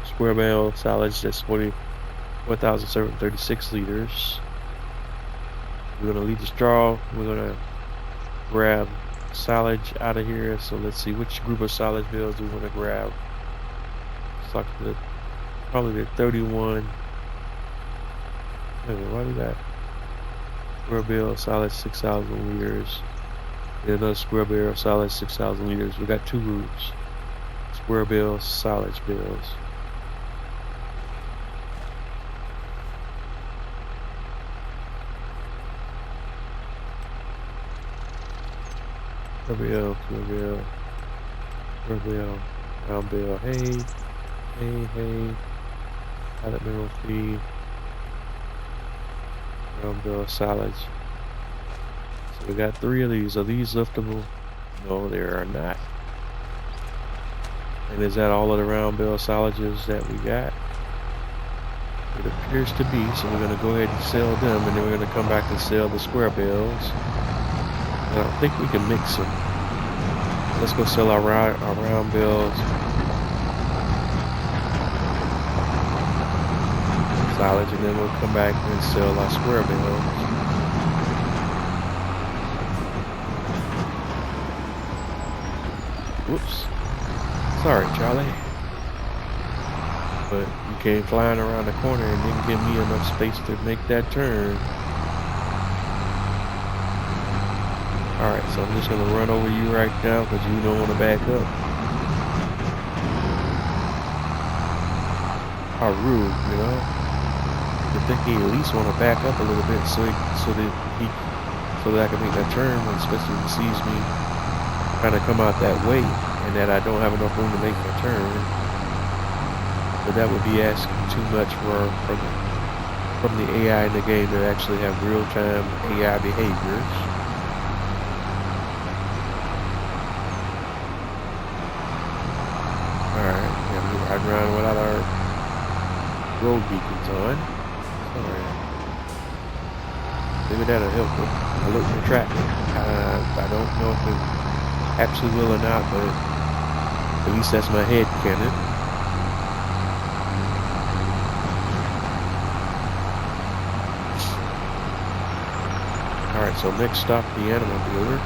square bale silage that's 1,736 liters. We're gonna leave the straw. We're gonna grab silage out of here. So let's see, which group of silage bales do we want to grab? It's like probably the 31. Wait a minute, why do that? Square bale silage 6,000 liters. And another square bale silage 6,000 liters. We got 2 groups. Square bale silage bales. Square bale, round bale, hay, pallet mineral feed, round bale silage. So we got 3 of these. Are these liftable? No, they are not. And is that all of the round bale silages that we got? It appears to be. So we're going to go ahead and sell them, and then we're going to come back and sell the square bales. I don't think we can mix them. Let's go sell our round bales silage, and then we'll come back and sell our square bales. Whoops. Sorry, Charlie. But you came flying around the corner and didn't give me enough space to make that turn. Alright, so I'm just going to run over you right now because you don't want to back up. How rude, you know? I think he at least want to back up a little bit so that I can make that turn, especially if he sees me trying to come out that way and that I don't have enough room to make my turn. But that would be asking too much from the AI in the game to actually have real-time AI behaviors. Alright, yeah, we're riding around without our road beacons on. Alright. Maybe that'll help with alerting the traffic. I don't know if it actually will or not, but at least that's my head canon. Alright, so next stop, the animal dealer.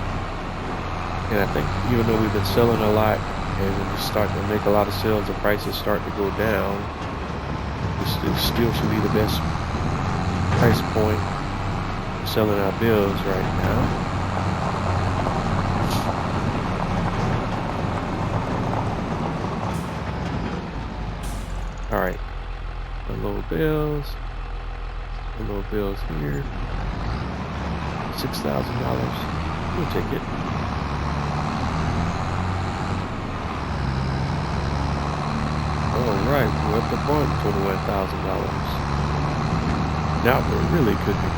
And I think even though we've been selling a lot and we're starting to make a lot of sales, the prices start to go down. This still should be the best price point for selling our bills right now. Alright, unload bills. Unload bills here. $6,000. We'll take it. Alright, we're up above $21,000. Now we're really cooking.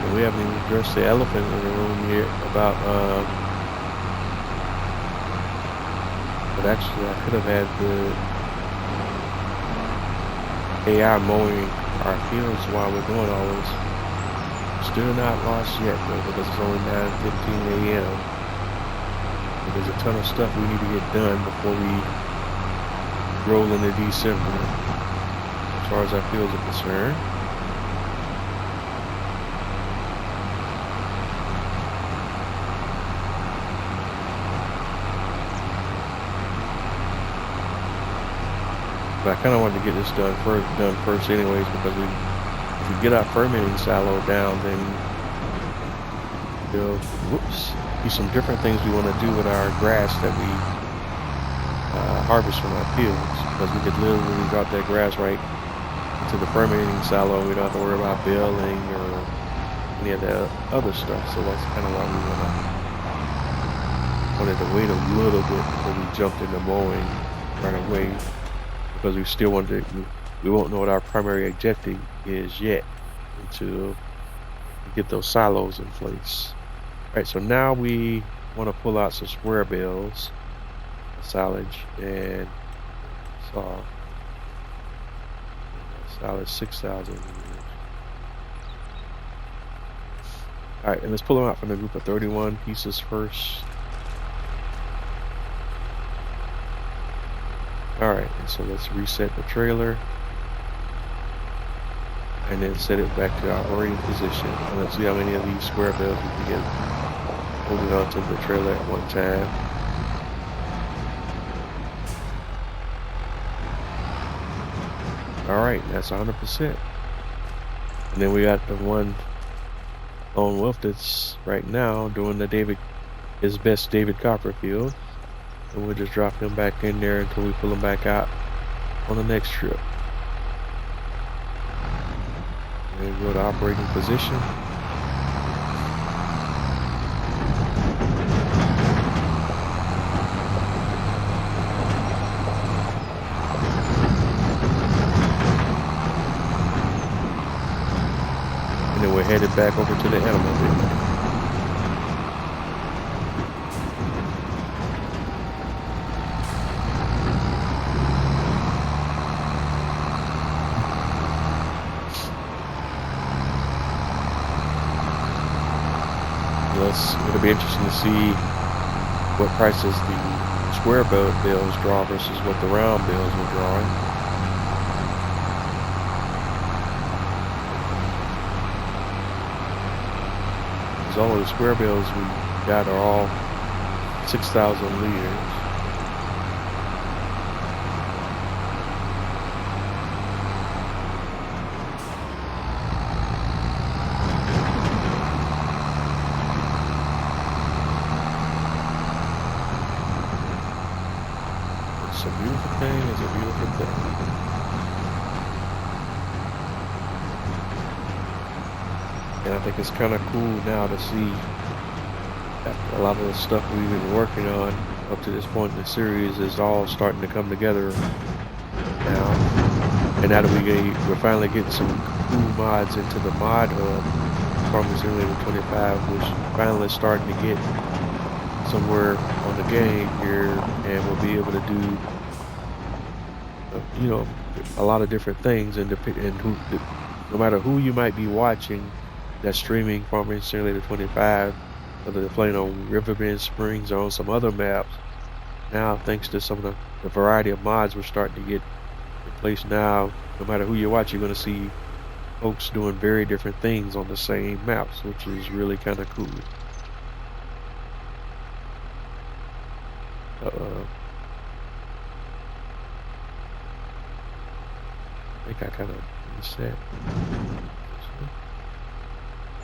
And we haven't even addressed the elephant in the room here about but actually I could have had the AI mowing our fields while we're doing all this. Still not lost yet though, because it's only 9:15 a.m. There's a ton of stuff we need to get done before we roll into December as far as our fields are concerned. But I kind of wanted to get this done first anyways, because if we get our fermenting silo down, then there'll be some different things we want to do with our grass that we harvest from our fields, because we could literally drop that grass right into the fermenting silo and we don't have to worry about baling or any of that other stuff. So that's kind of why we wanted to wait a little bit before we jumped into mowing right away. Because we still want to, we won't know what our primary objective is yet until we get those silos in place. All right, so now we want to pull out some square bales, silage, and silage 6,000. All right, and let's pull them out from the group of 31 pieces first. Alright, and so let's reset the trailer and then set it back to our oriented position. And let's see how many of these square bales we can get holding onto the trailer at one time. Alright, that's 100%. And then we got the one lone wolf that's right now doing the his best David Copperfield. And we'll just drop him back in there until we pull him back out on the next trip. And go to operating position. And then we're headed back over to the animal bin. It'll be interesting to see what prices the square bales draw versus what the round bales are drawing. Because all of the square bales we got are all 6,000 liters. It's a beautiful thing, it's a beautiful thing. And I think it's kind of cool now to see that a lot of the stuff we've been working on up to this point in the series is all starting to come together now. And now that we're finally getting some cool mods into the mod hub, Farming Simulator 25, which finally starting to get somewhere on the game here, and we'll be able to do you know, a lot of different things, and no matter who you might be watching that's streaming Farming Simulator 25, whether they're playing on Riverbend Springs or on some other maps, now, thanks to some of the variety of mods we're starting to get in place now, no matter who you watch, you're going to see folks doing very different things on the same maps, which is really kind of cool. I think I kind of reset.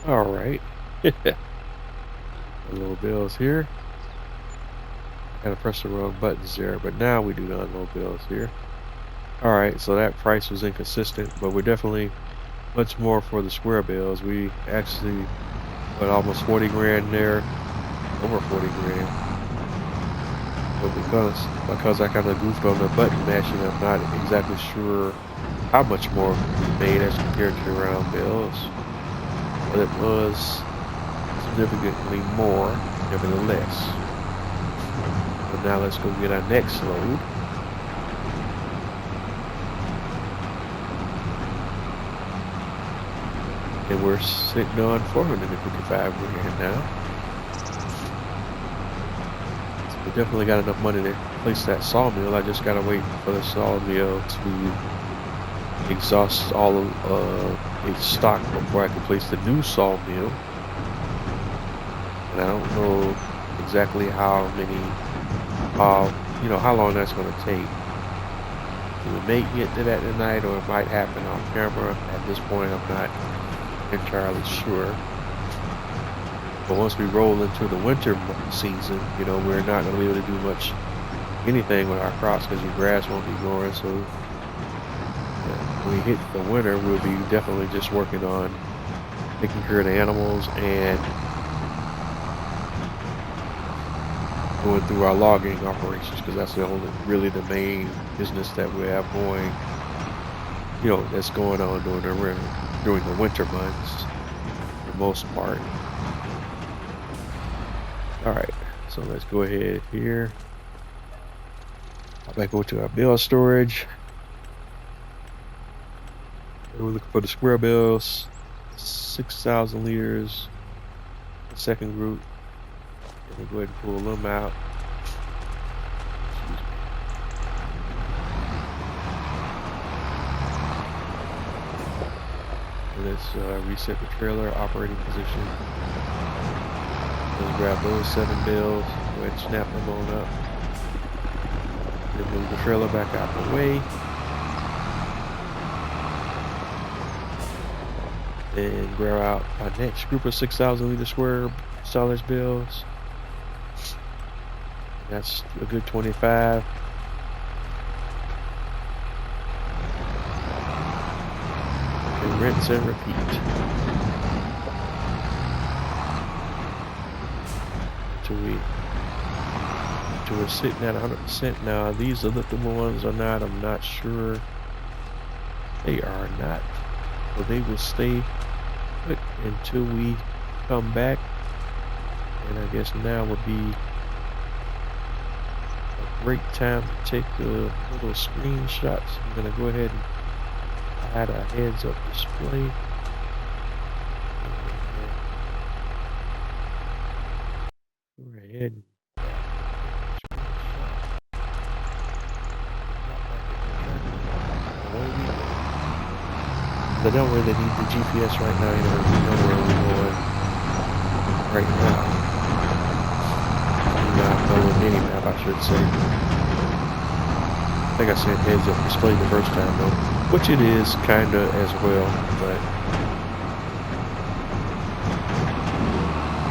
All right. Unload bills here. I gotta press the wrong buttons there, but now we do the unload bills here. All right, so that price was inconsistent, but we're definitely much more for the square bills. We actually put almost 40 grand there, over 40 grand. But because I kind of goofed on the button mashing, I'm not exactly sure how much more we made as compared to the round bills, but it was significantly more, nevertheless. So now let's go get our next load. And we're sitting on 455 grand now. So we definitely got enough money to place that sawmill. I just gotta wait for the sawmill to exhaust all of its stock before I can place the new sawmill. And I don't know exactly how long that's going to take. We may get to that tonight, or it might happen on camera. At this point, I'm not entirely sure. But once we roll into the winter season, we're not going to be able to do anything with our crops because your grass won't be growing. So when we hit the winter, we'll be definitely just working on taking care of the animals and going through our logging operations, because that's really the main business that we have going, that's going on during the winter months, for the most part. All right, so let's go ahead here. I'll back over to our bill storage. We're looking for the square bills, 6,000 liters, the second group. We'll go ahead and pull them out. Let's reset the trailer operating position. Let's grab those 7 bills. Go ahead and snap them on up. Then move the trailer back out the way. Then grab out our next group of 6,000 liter square storage bills. That's a good 25. And rinse and repeat until we're sitting at 100%. Now these elliptical ones are not. I'm not sure. They are not. So they will stay put until we come back. And I guess now would be great time to take little screenshots. I'm gonna go ahead and add a heads up display. Go ahead and I don't really need the GPS right now, we know where we're going right now. The mini map, I should say. I think I said heads up display the first time though, which it is kinda as well, but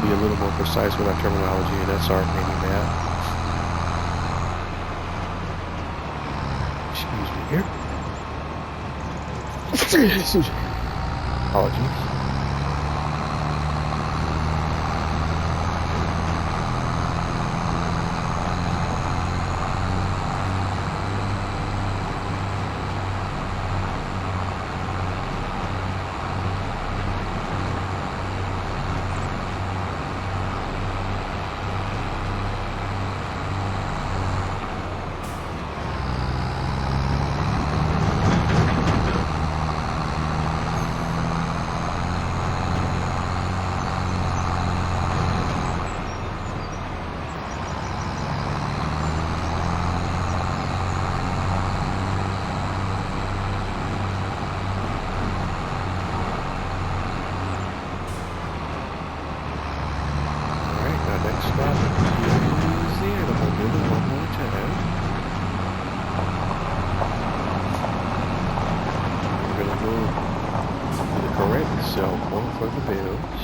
be a little more precise with our terminology, and that's our mini map. Excuse me here. Apologies. sell one for the bills.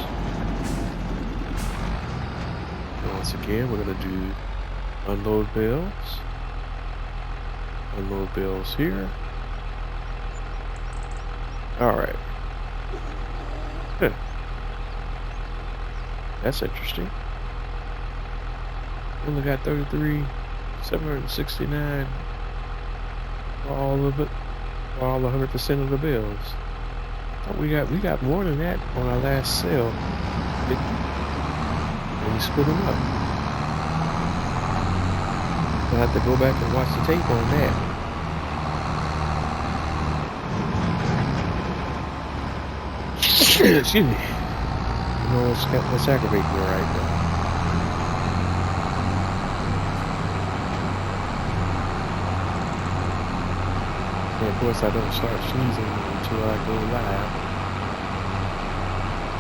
And once again, we're going to do unload bills. Unload bills here. Alright. Good. That's interesting. Only got 33,769 for all of it, for all 100% of the bills. I thought we got more than that on our last sale. And we split them up. I'll have to go back and watch the tape on that. Excuse me. You know what's aggravating me right now? And of course, I don't start sneezing until I go live.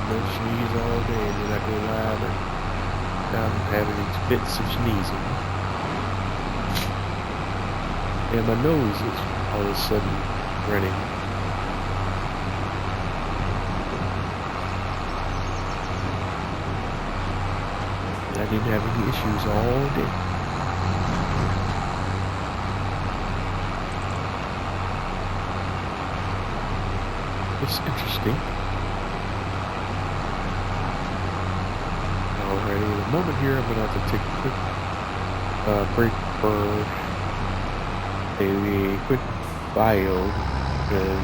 No sneeze all day, and then I go live and I'm having these fits of sneezing. And my nose is all of a sudden running. And I didn't have any issues all day. It's interesting. Alrighty, in a moment here, I'm going to have to take a quick break for a quick bio. And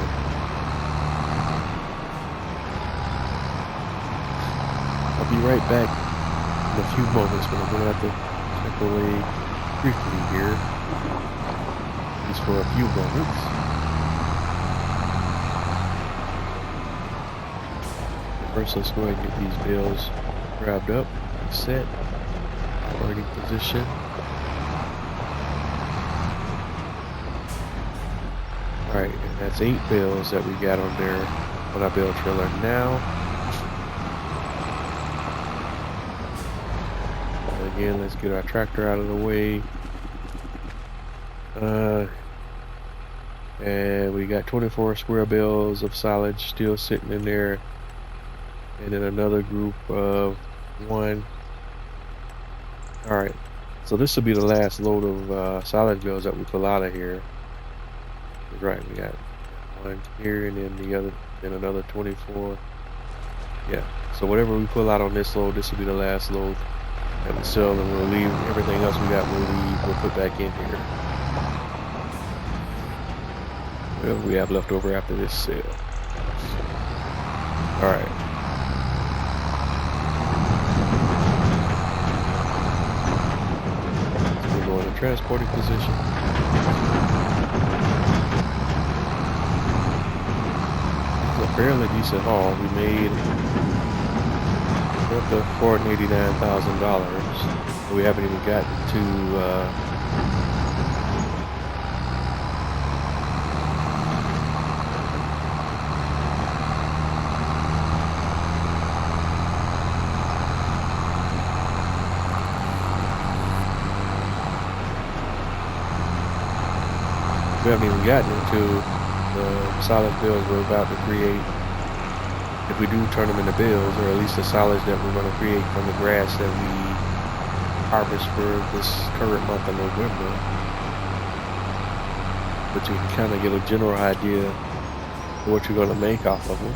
I'll be right back in a few moments, but I'm going to have to step away briefly here, just for a few moments. First, let's go ahead and get these bills grabbed up and set, already positioned. Alright, and that's 8 bills that we got on there on our bill trailer now. And again, let's get our tractor out of the way. And we got 24 square bills of silage still sitting in there. And then another group of 1. Alright, so this will be the last load of silage bills that we pull out of here. Right, we got 1 here and then the other, then another 24. Yeah, so whatever we pull out on this load, this will be the last load that we sell, and we'll leave everything else we got, we'll put back in here. Whatever we have left over after this sale. Alright. Transporting position. It's a fairly decent haul. We made up to $489,000. We haven't even gotten to we haven't even gotten into the silage bills we're about to create. If we do turn them into bills, or at least the silage that we're going to create from the grass that we harvest for this current month of November. But you can kind of get a general idea of what you're going to make off of them.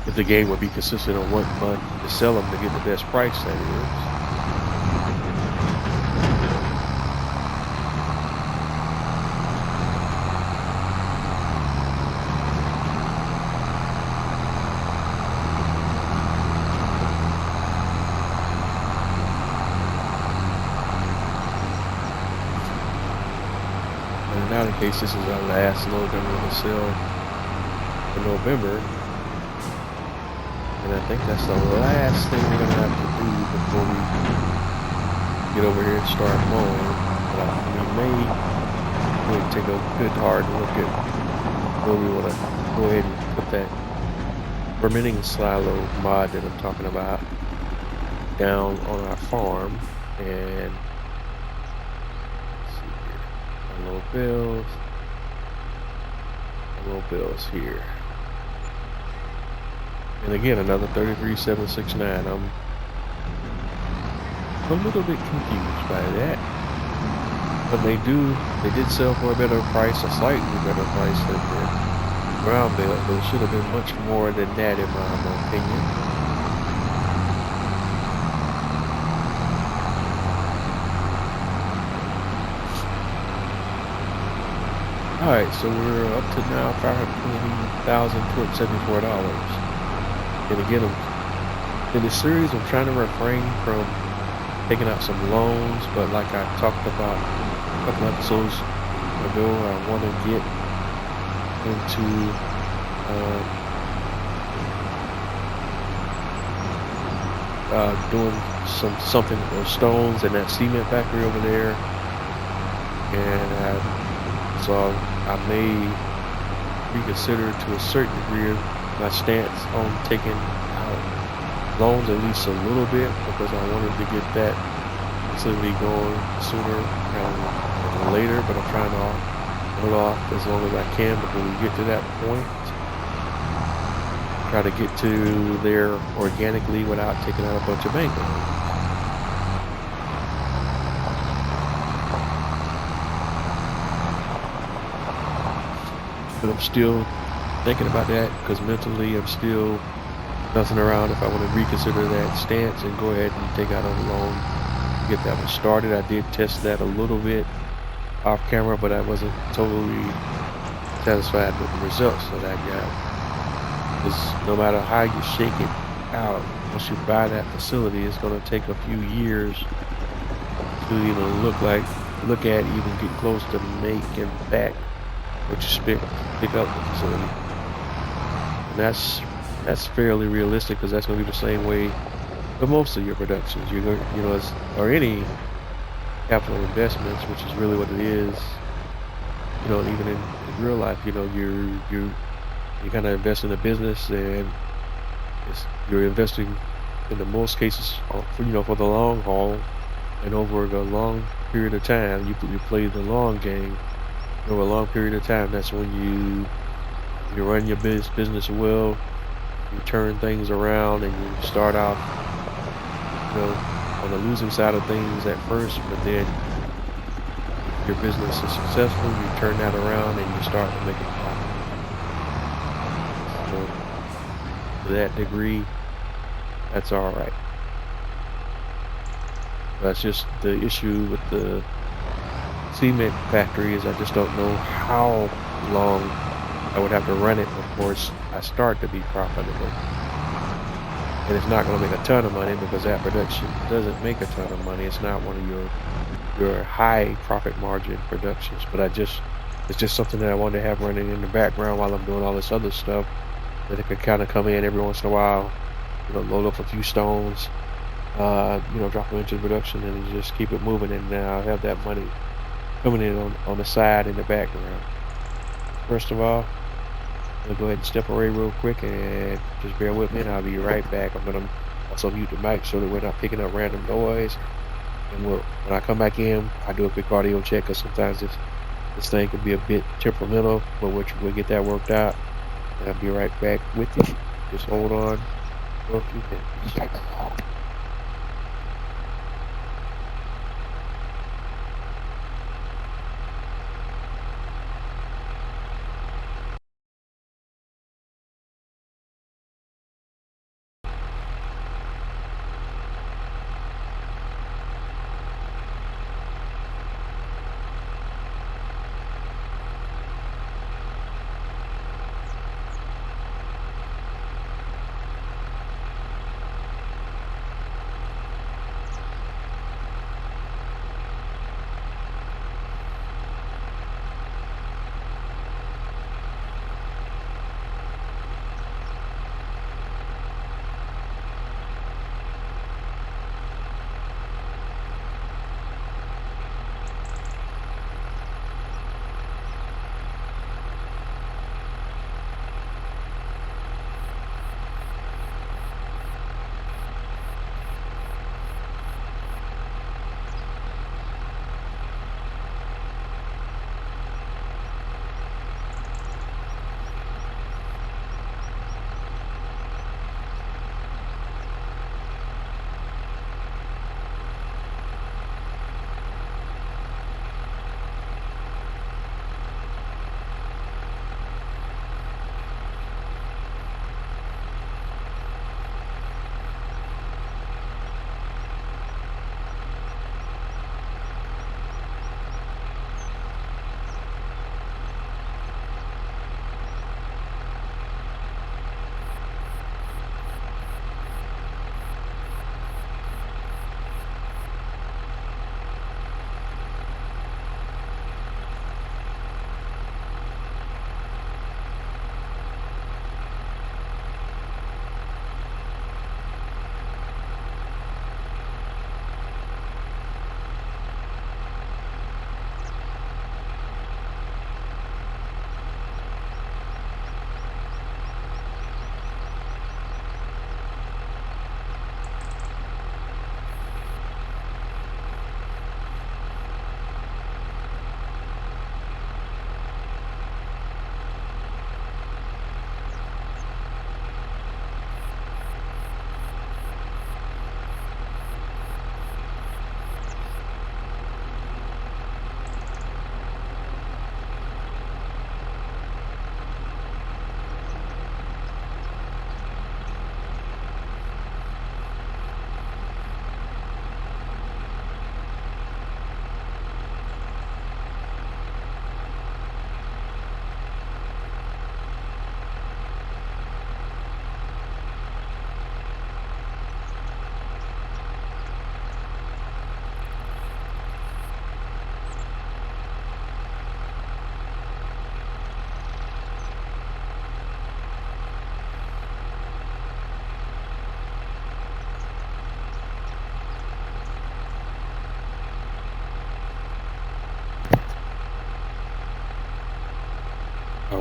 If the game would be consistent on what month to sell them to get the best price, that is. Now, in case this is our last load that we're going to sell for November, and I think that's the last thing we're going to have to do before we get over here and start mowing. But we may take a good hard look at where we want to go ahead and put that fermenting silo mod that I'm talking about down on our farm. And little bills here. And again, another 33,769. I'm a little bit confused by that. But they did sell for a better price, a slightly better price than the ground belt, but it should have been much more than that in my opinion. Alright, so we're up to now $520,274. And again, in this series, I'm trying to refrain from taking out some loans, but like I talked about a couple episodes ago, I want to get into doing something with those stones and that cement factory over there, and so I may reconsider to a certain degree my stance on taking out loans at least a little bit, because I wanted to get that facility going sooner rather than later, but I'm trying to hold off as long as I can before we get to that point. Try to get to there organically without taking out a bunch of bank loans. But I'm still thinking about that, because mentally I'm still nothing around if I want to reconsider that stance and go ahead and take out a loan, get that one started. I did test that a little bit off camera, but I wasn't totally satisfied with the results that I got. Because no matter how you shake it out, once you buy that facility, it's going to take a few years to even look at, even get close to making back what you pick up the facility. And that's fairly realistic, because that's going to be the same way for most of your productions. You're going, or any capital investments, which is really what it is. And even in real life, you kind of invest in a business, and you're investing in the most cases, for the long haul, and over the long period of time. You play the long game over a long period of time. That's when you run your business well. You turn things around, and you start off, on the losing side of things at first, but then if your business is successful, you turn that around and you start to make a profit. So to that degree, that's all right. That's just the issue with the cement factory, is I just don't know how long I would have to run it before I start to be profitable. And it's not going to make a ton of money, because that production doesn't make a ton of money. It's not one of your high profit margin productions. But it's just something that I want to have running in the background while I'm doing all this other stuff, that it could kind of come in every once in a while, load up a few stones, drop them into production, and just keep it moving. And I'll have that money coming in on the side in the background. First of all, I'm gonna go ahead and step away real quick, and just bear with me, and I'll be right back. I'm gonna also mute the mic so that we're not picking up random noise. And when I come back in, I do a quick audio check, because sometimes this thing can be a bit temperamental, but we'll get that worked out. And I'll be right back with you. Just hold on for a few minutes.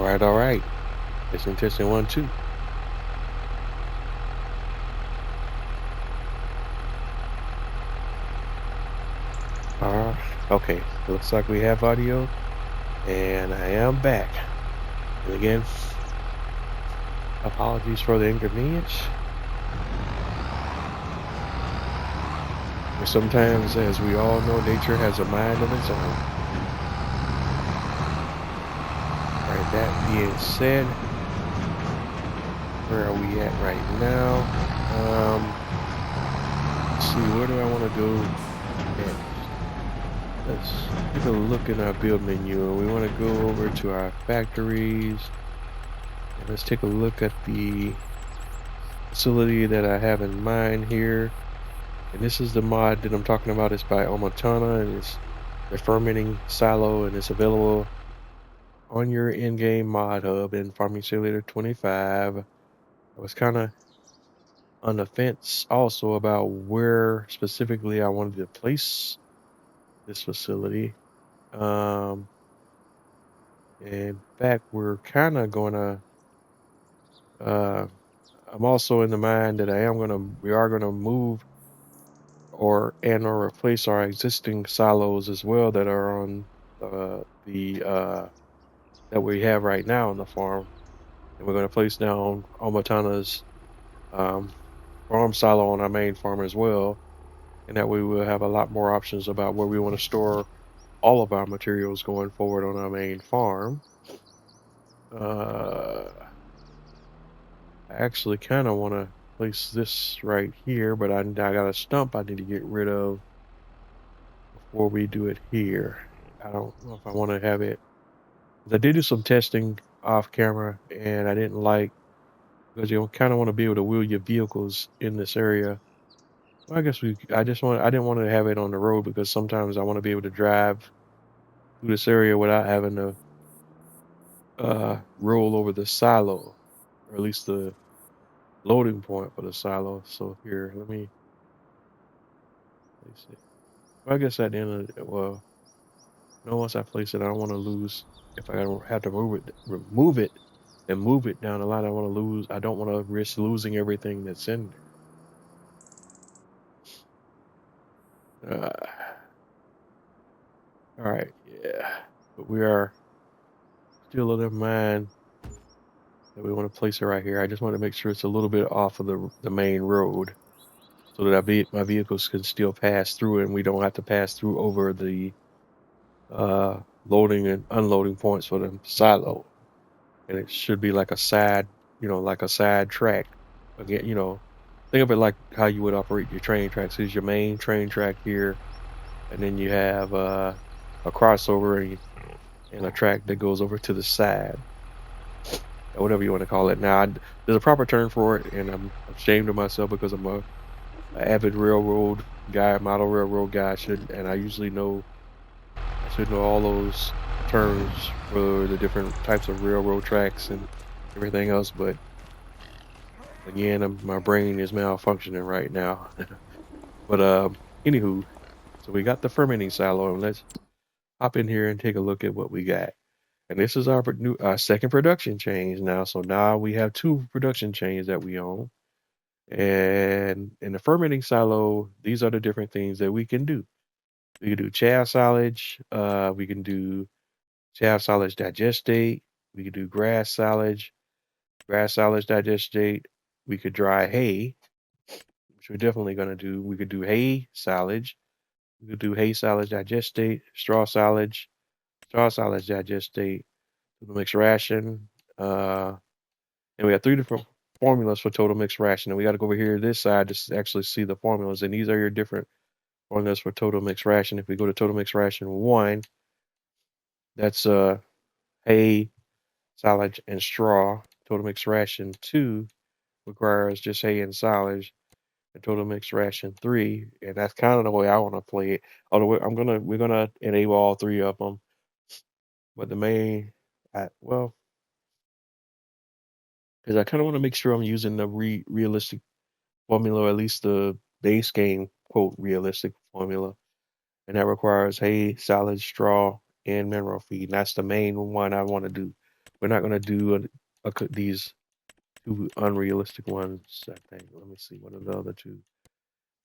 All right. Testing 1, 2. Okay. Looks like we have audio, and I am back. And again, apologies for the inconvenience. But sometimes, as we all know, nature has a mind of its own. All right. That being said, where are we at right now? Let's see. Where do I want to go next? Let's take a look in our build menu. We want to go over to our factories. And let's take a look at the facility that I have in mind here. And this is the mod that I'm talking about. It's by Omatana, and it's the fermenting silo, and it's available on your in-game mod hub in Farming Simulator 25. I was kind of on the fence also about where specifically I wanted to place this facility. In fact, we're kind of gonna. I'm also in the mind that we are gonna move or replace our existing silos as well that are on the that we have right now on the farm, and we're gonna place down Omatana's farm silo on our main farm as well, and that way we'll have a lot more options about where we want to store all of our materials going forward on our main farm. I actually kind of want to place this right here, but I got a stump I need to get rid of before we do it here. I don't know if I want to have it. I did do some testing off camera, and I didn't like, because you kind of want to be able to wheel your vehicles in this area. Well, I didn't want to have it on the road because sometimes I want to be able to drive through this area without having to roll over the silo, or at least the loading point for the silo. So here, let me place it. Well, I guess at the end of it, well, no, once I place it, I don't want to lose. If I don't have to remove it, and move it down the line, I don't want to risk losing everything that's in there. All right, yeah, but we are still of the mind that we want to place it right here. I just want to make sure it's a little bit off of the main road, so that my vehicles can still pass through, and we don't have to pass through over the loading and unloading points for the silo. And it should be like a side, like a side track. Again, think of it like how you would operate your train tracks. Here's your main train track here, and then you have a crossover and a track that goes over to the side, or whatever you want to call it. Now, there's a proper term for it, and I'm ashamed of myself because I'm a avid railroad guy, model railroad guy. I should know all those terms for the different types of railroad tracks and everything else, but again, my brain is malfunctioning right now. But anywho, so we got the fermenting silo, and let's hop in here and take a look at what we got. And this is our second production change now. So now we have 2 production chains that we own. And in the fermenting silo, these are the different things that we can do. We can do chaff silage. We can do chaff silage digestate. We can do grass silage digestate. We could dry hay, which we're definitely going to do. We could do hay silage. We could do hay silage digestate, straw silage digestate, mixed ration. And we have 3 different formulas for total mixed ration. And we got to go over here to this side to actually see the formulas. And these are your different formulas for total mixed ration. If we go to total mixed ration 1, that's hay, silage, and straw. Total mixed ration 2 requires just hay and silage. And total mixed ration 3, and that's kind of the way I want to play it. Although we're gonna enable all 3 of them, but the main, well, because I kind of want to make sure I'm using the realistic formula, or at least the base game quote realistic formula, and that requires hay, silage, straw, and mineral feed. And that's the main one I want to do. We're not gonna do these two unrealistic ones, I think. Let me see, what are the other two?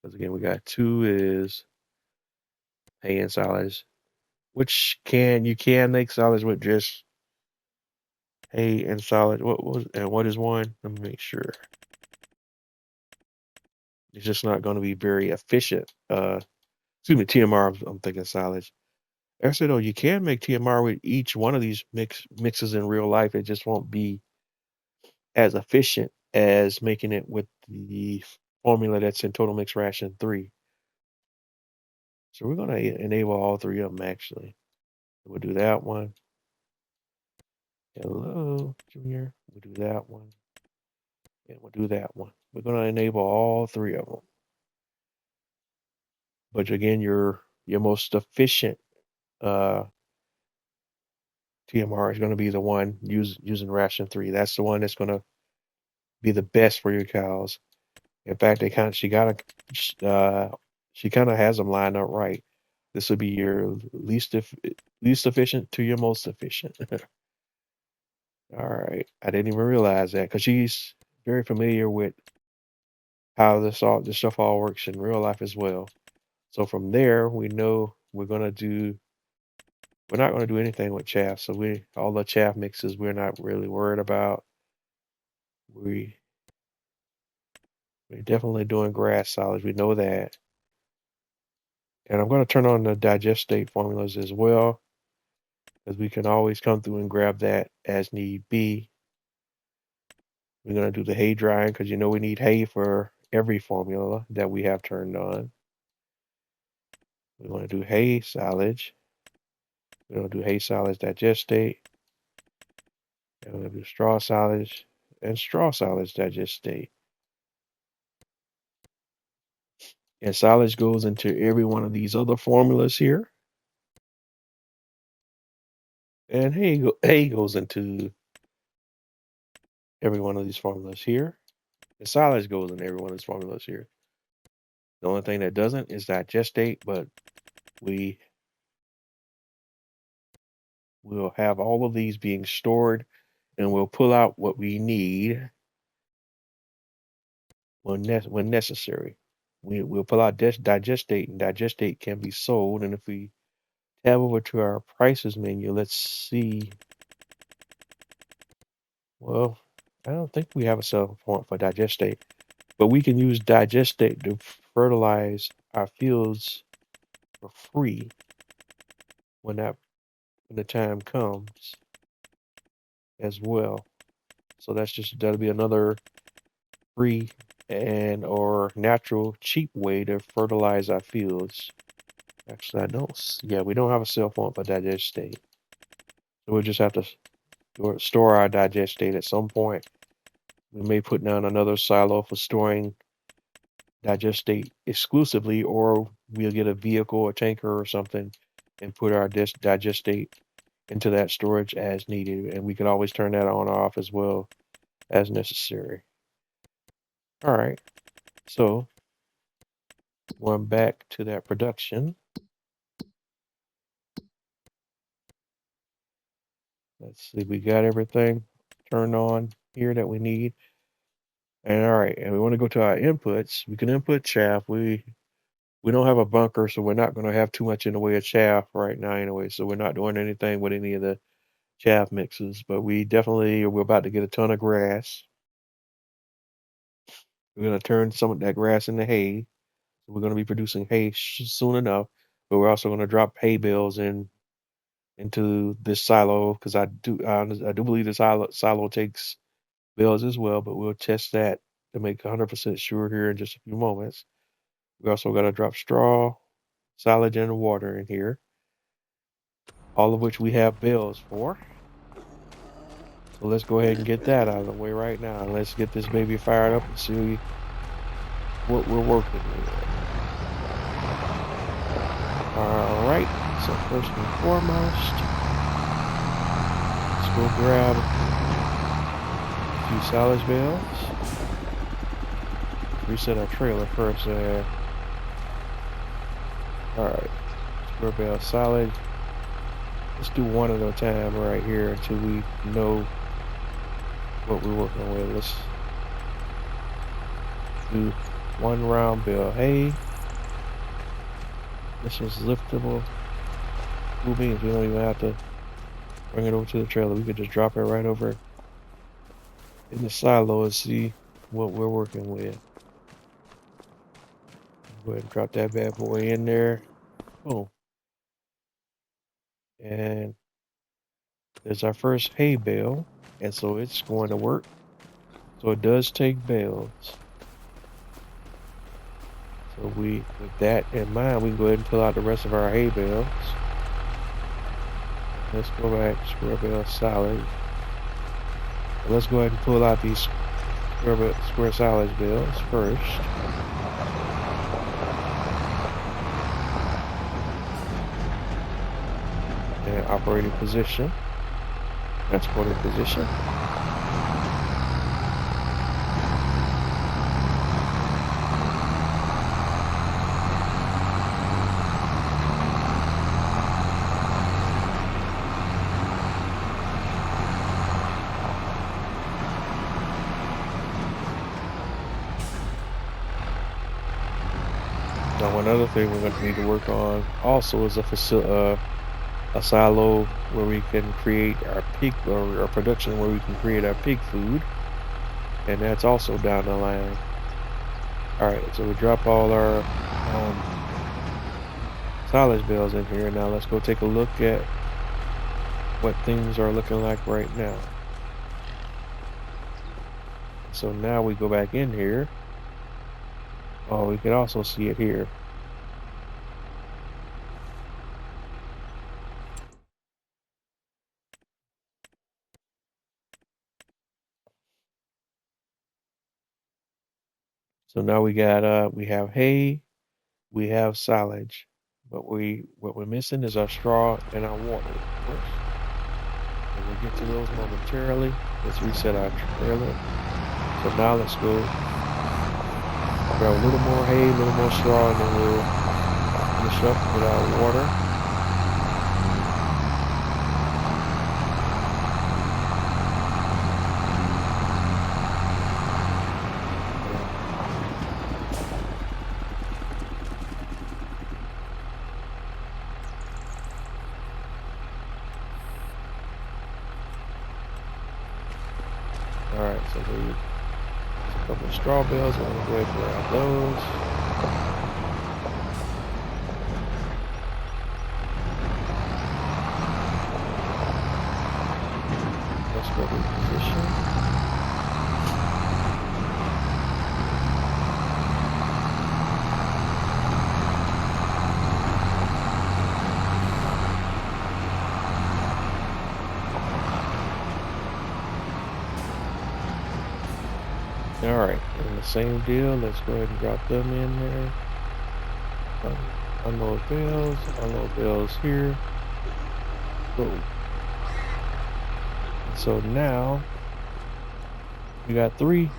Because again, we got two is hay and solids, which you can make solids with just hay and solid. What is one? Let me make sure. It's just not going to be very efficient. Excuse me, TMR. I'm thinking solids. Actually, though, you can make TMR with each one of these mixes in real life. It just won't be as efficient as making it with the formula that's in Total Mix Ration 3. So we're going to enable all three of them, actually. We'll do that one. Hello, Junior. We'll do that one. And we'll do that one. We're going to enable all three of them. But again, your most efficient TMR is going to be the one using ration 3. That's the one that's going to be the best for your cows. In fact, she kind of has them lined up right. This will be your least efficient to your most efficient. All right, I didn't even realize that because she's very familiar with how this stuff all works in real life as well. So from there, we know we're not going to do anything with chaff. So all the chaff mixes we're not really worried about. We're definitely doing grass solids. We know that. And I'm going to turn on the digestate formulas as well, because we can always come through and grab that as need be. We're going to do the hay drying because we need hay for every formula that we have turned on. We want to do hay silage. We're going to do hay silage digestate. And we're going to do straw silage and straw silage digestate. And silage goes into every one of these other formulas here. And hay goes into every one of these formulas here. And silage goes in every one of these formulas here. The only thing that doesn't is digestate, but we will have all of these being stored, and we'll pull out what we need when necessary. We'll pull out digestate, and digestate can be sold. And if we tab over to our prices menu, let's see. Well, I don't think we have a sell point for digestate, but we can use digestate to fertilize our fields for free when the time comes as well. So that'll be another free or natural cheap way to fertilize our fields. Actually, we don't have a sell point for digestate. So we'll just have to store our digestate at some point. We may put down another silo for storing digestate exclusively, or we'll get a vehicle or tanker or something and put our digestate into that storage as needed. And we can always turn that on or off as well as necessary. All right. So going back to that production. Let's see, we got everything turned on here that we need. And all right, and we want to go to our inputs. We can input chaff. We don't have a bunker, so we're not going to have too much in the way of chaff right now anyway. So we're not doing anything with any of the chaff mixes, but we're about to get a ton of grass. We're going to turn some of that grass into hay. We're going to be producing hay soon enough, but we're also going to drop hay bales into this silo, because I do believe this silo takes bales as well, but we'll test that to make 100% sure here in just a few moments. We also got to drop straw, silage, and water in here, all of which we have bales for. So let's go ahead and get that out of the way right now. Let's get this baby fired up and see what we're working with. All right, so first and foremost, let's go grab a few silage bales. Reset our trailer first there. All right, square bale silage. let's do one at a time right here until we know what we're working with. Let's do one round bale hay. This is liftable. Cool beans. We don't even have to bring it over to the trailer. We could just drop it right over in the silo and see what we're working with. Go ahead and drop that bad boy in there. Boom. And there's our first hay bale. And so it's going to work. So it does take bales. So with that in mind, we can go ahead and pull out the rest of our hay bales. Let's go back, square bale silage. Let's go ahead and pull out these square silage bales first. And operating position, transporting position. Now, one other thing we're going to need to work on also is a silo where we can create our pig, or our production where we can create our pig food, and that's also down the line. All right, so we drop all our silage bales in here. Now let's go take a look at what things are looking like right now. So now we go back in here. Oh, we can also see it here. So now we got we have hay, we have silage, but what we're missing is our straw and our water, of course. And we'll get to those momentarily. Let's reset our trailer. So now let's go grab a little more hay, a little more straw, and then we'll finish up with our water. All right, so there's a couple of straw bales. I'm gonna go ahead and grab those. Let's go to position. All right, and the same deal. Let's go ahead and drop them in there. Unload bales here. Boom. So now we got 3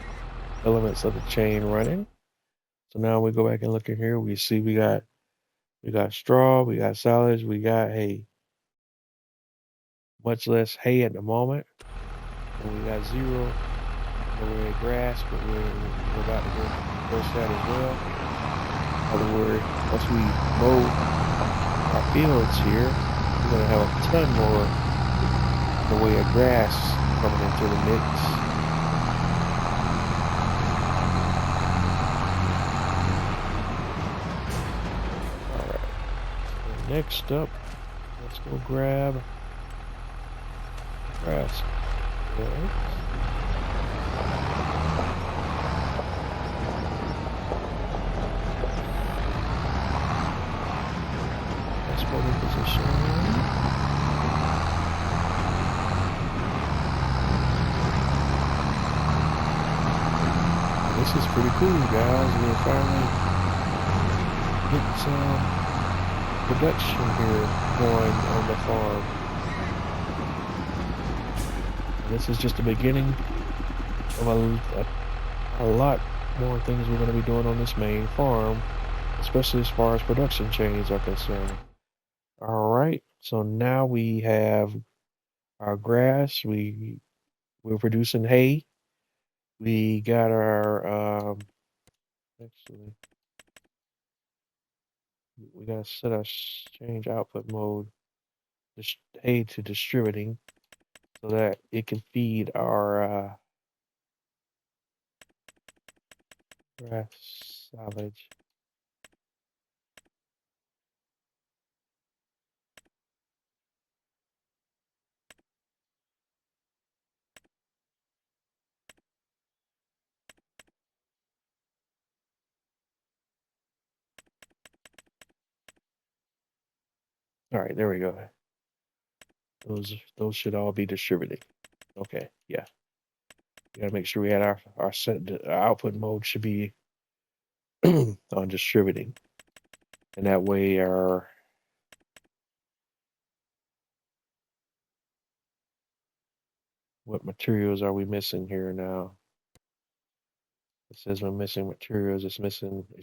elements of the chain running. So now we go back and look in here. We see we got straw, we got silage, we got hay. Much less hay at the moment, and we got 0. We're at grass, but we're about to go first that as well. In other words, once we mow our fields here, we're going to have a ton more in the way of grass coming into the mix. All right. So next up, let's go grab grass. Position. This is pretty cool, guys. We're finally getting some production here going on the farm. This is just the beginning of a lot more things we're going to be doing on this main farm, especially as far as production chains are concerned. All right. So now we have our grass. We're producing hay. We got our actually we gotta set our change output mode hay to distributing so that it can feed our grass silage. All right, there we go. Those should all be distributing. Okay, yeah. We gotta make sure we had our output mode should be on distributing, and that way what materials are we missing here now? It says we're missing materials. It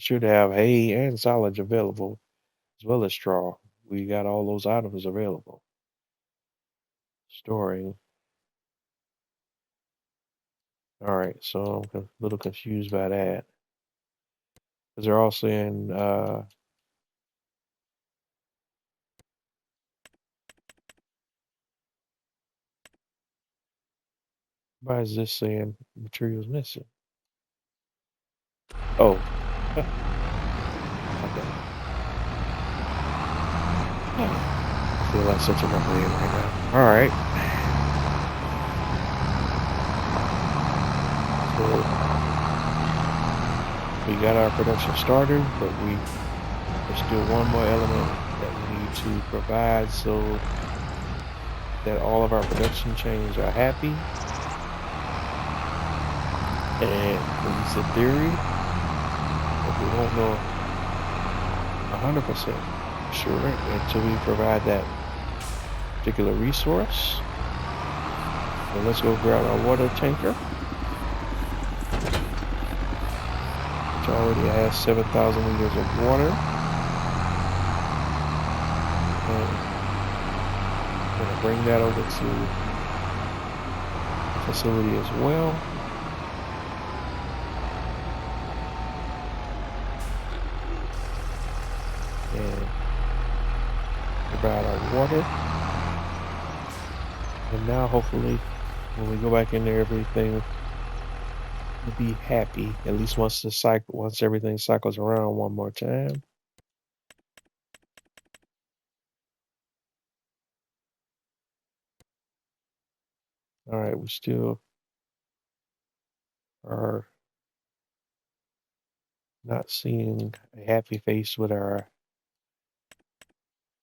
should have hay and silage available as well as straw. We got all those items available. Storing. All right, so I'm a little confused by that. Because they're all saying why is this saying materials missing? Oh. Okay. I feel like such a knucklehead right now. All right. So we got our production started, but there's still one more element that we need to provide so that all of our production chains are happy. And at least in theory, but we won't know 100% sure until we provide that particular resource. So let's go grab our water tanker, which already has 7,000 liters of water. And I'm going to bring that over to the facility as well. And provide our water. And now hopefully when we go back in there, everything will be happy. At least once everything cycles around one more time. All right, we still are not seeing a happy face with our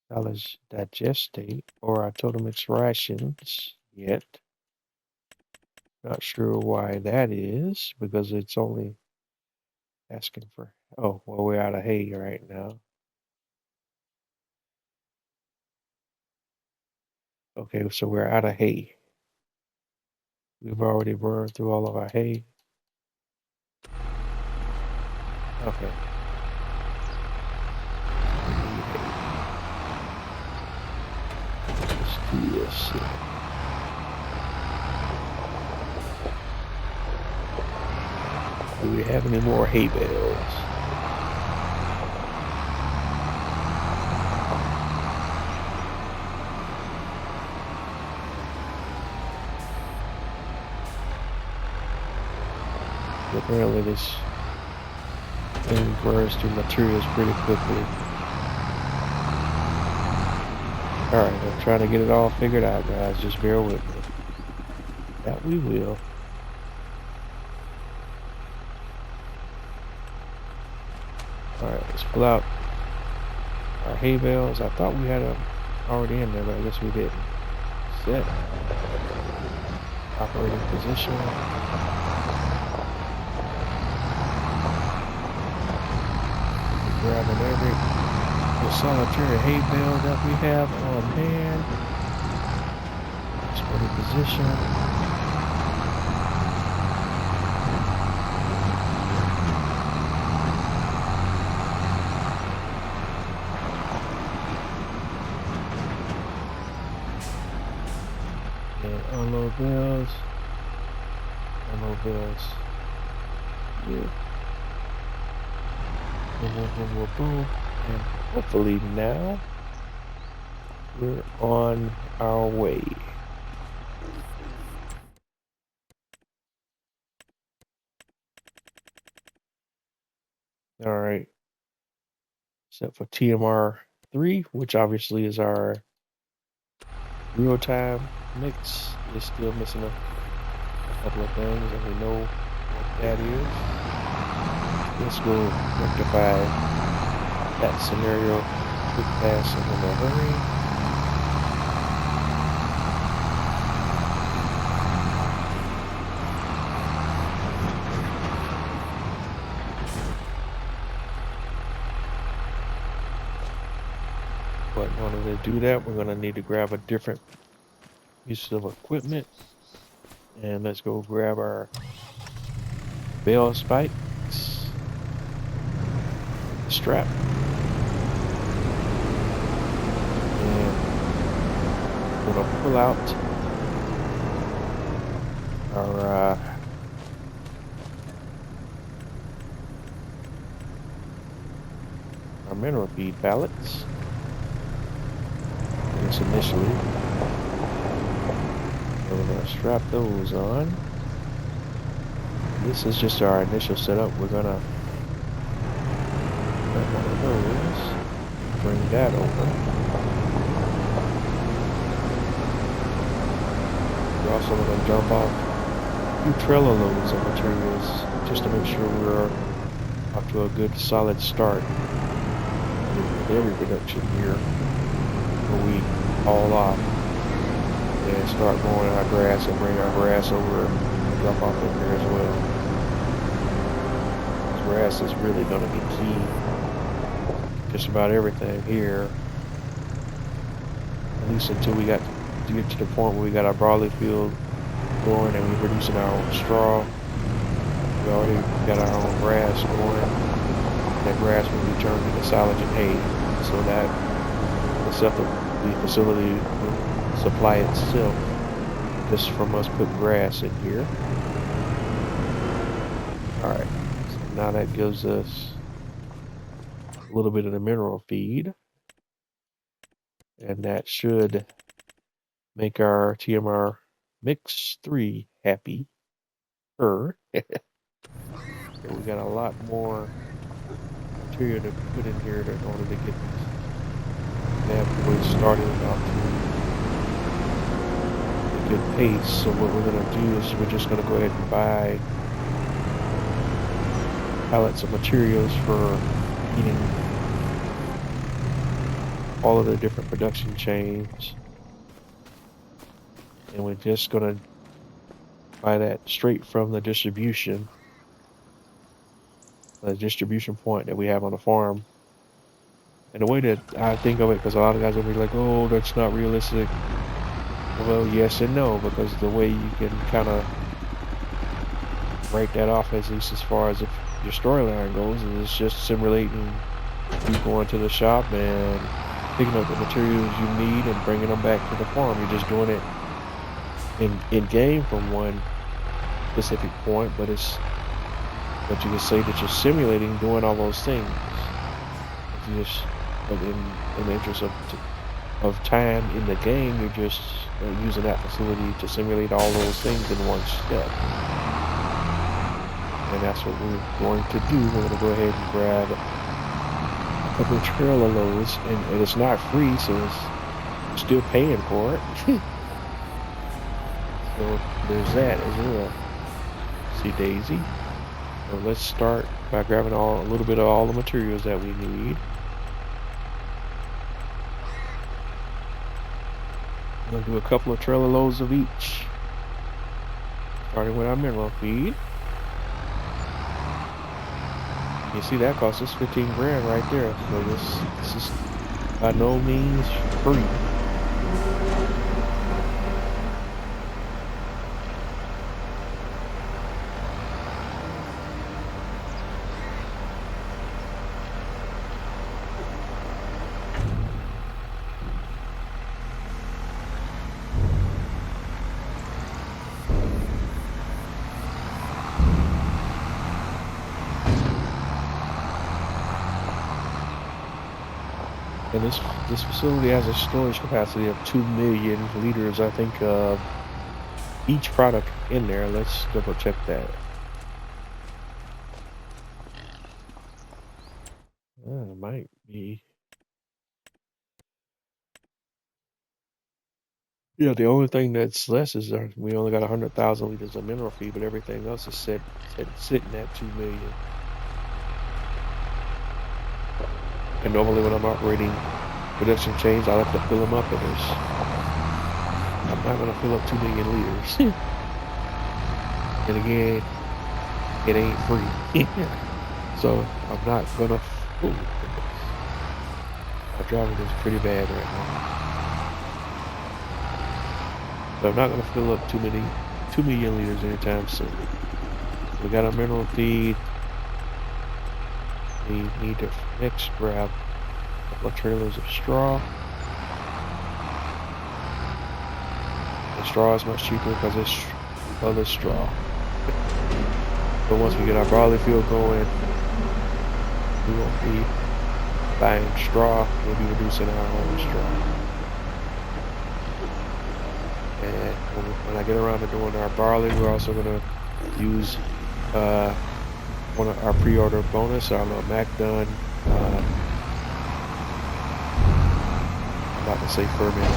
silage digestate or our total mix rations yet. Not sure why that is, because it's only asking for, oh, well, we're out of hay right now. Okay, so we're out of hay. We've already burned through all of our hay. Okay. Let's do this. Do we have any more hay bales? Apparently this thing burns through materials pretty quickly. Alright, I'm trying to get it all figured out, guys. Just bear with me. That we will. Alright, let's pull out our hay bales. I thought we had them already in there, but I guess we didn't. Set. Operating position. Grabbing every solitary hay bale that we have on hand. Exporting position. Ammo bells. Ammo bells. Yeah. Boom, boom, boom, boom, boom. And hopefully now we're on our way. All right. Except for TMR 3, which obviously is our real-time mix, is still missing a couple of things, and we know what that is. Let's go rectify that scenario quick fast and in a hurry. But in order to do that, we're going to need to grab a different piece of equipment. And let's go grab our bell spikes, strap, and we're going to pull out our mineral feed pallets. Just initially, we're going to strap those on. This is just our initial setup. We're going to grab one of those, bring that over. We're also going to jump off a few trailer loads of materials just to make sure we're off to a good solid start with every production here. When we haul off and start growing our grass and bring our grass over and drop off in there as well. This grass is really going to be key. Just about everything here, at least until we get to the point where we got our barley field going and we're producing our own straw. We already got our own grass going. That grass will be turned into silage and hay, so that the facility will supply itself just from us putting grass in here. Alright, so now that gives us a little bit of the mineral feed, and that should make our TMR Mix 3 happy. So we got a lot more material to put in here in order to get this bad boy started off to a good pace. So what we're going to do is we're just going to go ahead and buy pallets of materials for feeding all of the different production chains, and we're just going to buy that straight from the distribution point that we have on the farm. And the way that I think of it, because a lot of guys will be like, oh, that's not realistic. Well, yes and no, because the way you can kind of write that off, at least as far as if your storyline goes, is it's just simulating you going to the shop and picking up the materials you need and bringing them back to the farm. You're just doing it in game from one specific point, but you can say that you're simulating doing all those things. But in the interest of time in the game, you're just using that facility to simulate all those things in one step. And that's what we're going to do. We're going to go ahead and grab a couple of trailer loads, and it's not free, so you're still paying for it. So there's that as well. See Daisy. So let's start by grabbing a little bit of all the materials that we need. I'm going to do a couple of trailer loads of each, starting with our mineral feed. You see that cost us 15 grand right there. So this is by no means free. And this facility has a storage capacity of 2 million liters, I think, of each product in there. Let's double check that. It might be. Yeah, the only thing that's less is we only got 100,000 liters of mineral feed, but everything else is sitting at 2 million. And normally when I'm operating production chains, I have to fill them up, and I'm not going to fill up 2 million liters. And again, it ain't free. So I'm not going to. My driving is pretty bad right now. So I'm not going to fill up 2 million liters anytime soon. We got our mineral feed. We need to next grab a couple of trailers of straw. The straw is much cheaper because it's other straw. But once we get our barley field going, we won't be buying straw. We'll be reducing our own straw. And when I get around to doing our barley, we're also going to use one of our pre-order bonus, our little MacDone. I'm about to say ferment.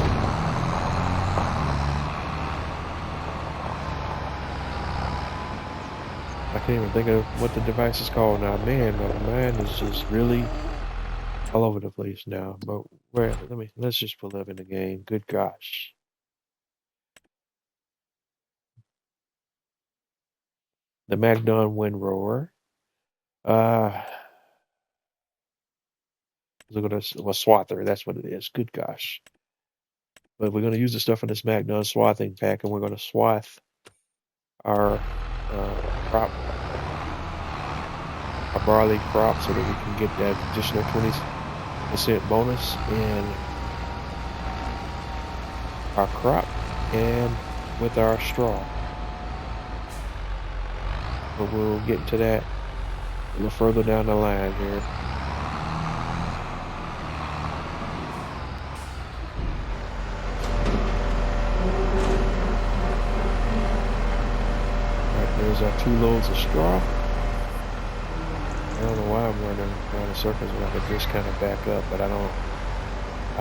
I can't even think of what the device is called now. Man, my mind is just really all over the place now. But let's just pull up in the game. Good gosh. The MacDon Windrower. Look at this, well, swather, that's what it is. Good gosh. But we're going to use the stuff in this MacDon swathing pack, and we're going to swath our crop, our barley crop, so that we can get that additional 20% bonus in our crop and with our straw. But we'll get to that a little further down the line here. Alright, there's our 2 loads of straw. I don't know why I'm running around in circles when I could just kind of back up, but I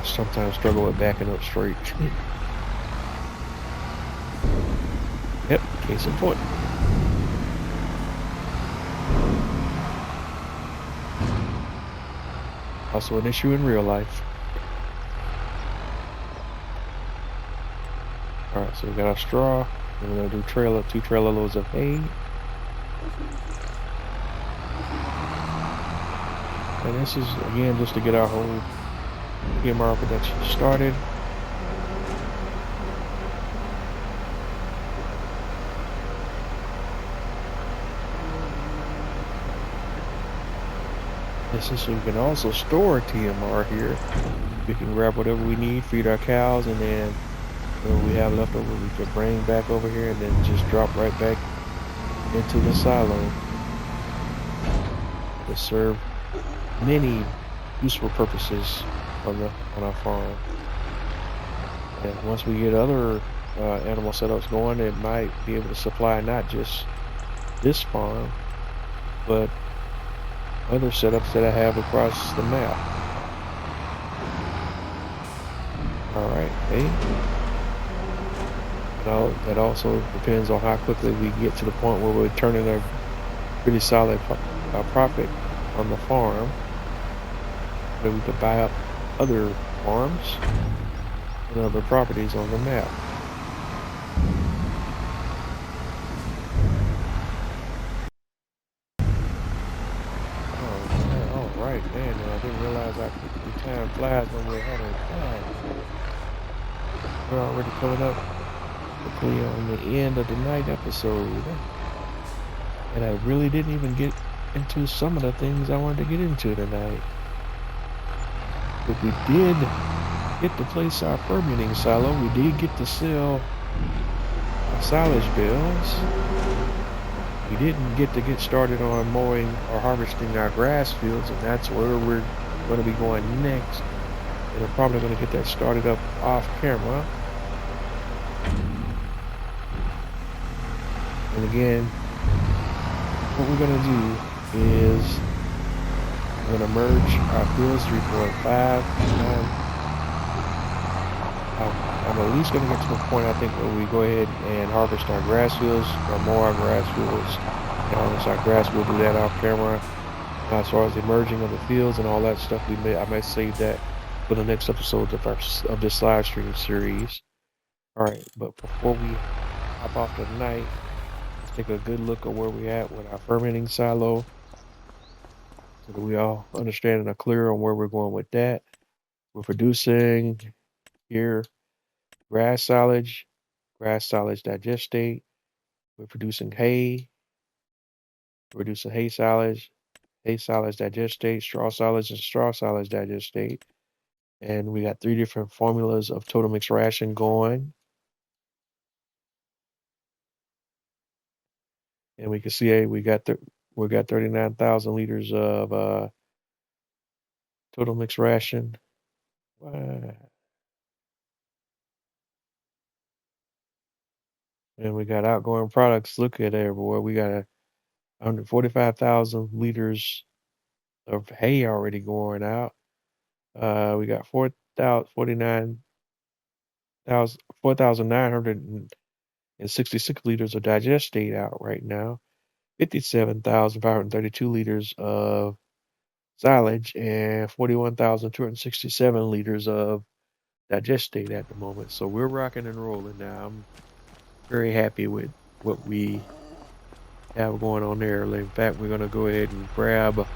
sometimes struggle with backing up straight. Yep, case in point. Also an issue in real life. Alright, so we got our straw. And we're going to do 2 trailer loads of hay. And this is, again, just to get our whole PMR production started. This is so we can also store TMR here. We can grab whatever we need, feed our cows, and then what we have left over we can bring back over here and then just drop right back into the silo to serve many useful purposes on our farm. And once we get other animal setups going, it might be able to supply not just this farm, but other setups that I have across the map. All right, hey. That also depends on how quickly we get to the point where we're turning a pretty solid profit on the farm. That we could buy up other farms and other properties on the map. All right, man. I didn't realize how quickly time flies when we're having fun. We're already coming up quickly on the end of the night episode, and I really didn't even get into some of the things I wanted to get into tonight. But we did get to place our fermenting silo. We did get to sell our silage bales. We didn't get to get started on mowing or harvesting our grass fields, and that's where we're going to be going next. And I'm probably going to get that started up off camera. And again, what we're going to do is we're going to merge our fields 3.5. I'm at least going to get to a point, I think, where we go ahead and harvest our grass fields or mow our grass fields. Harvest our grass, we'll do that off camera. As far as the merging of the fields and all that stuff, I might save that for the next episode of this live stream series. All right, but before we hop off tonight, let's take a good look at where we're at with our fermenting silo, so that we all understand and are clear on where we're going with that. We're producing here grass silage digestate. We're producing hay. We're producing hay silage digestate, straw silage, and straw silage digestate. And we got 3 different formulas of total mix ration going. And we can see we got 39,000 liters of total mix ration. And we got outgoing products. Look at there, boy. We got 145,000 liters of hay already going out. We got 4,966 liters of digestate out right now. 57,532 liters of silage and 41,267 liters of digestate at the moment. So we're rocking and rolling now. I'm very happy with what we have going on there. In fact, we're going to go ahead and grab a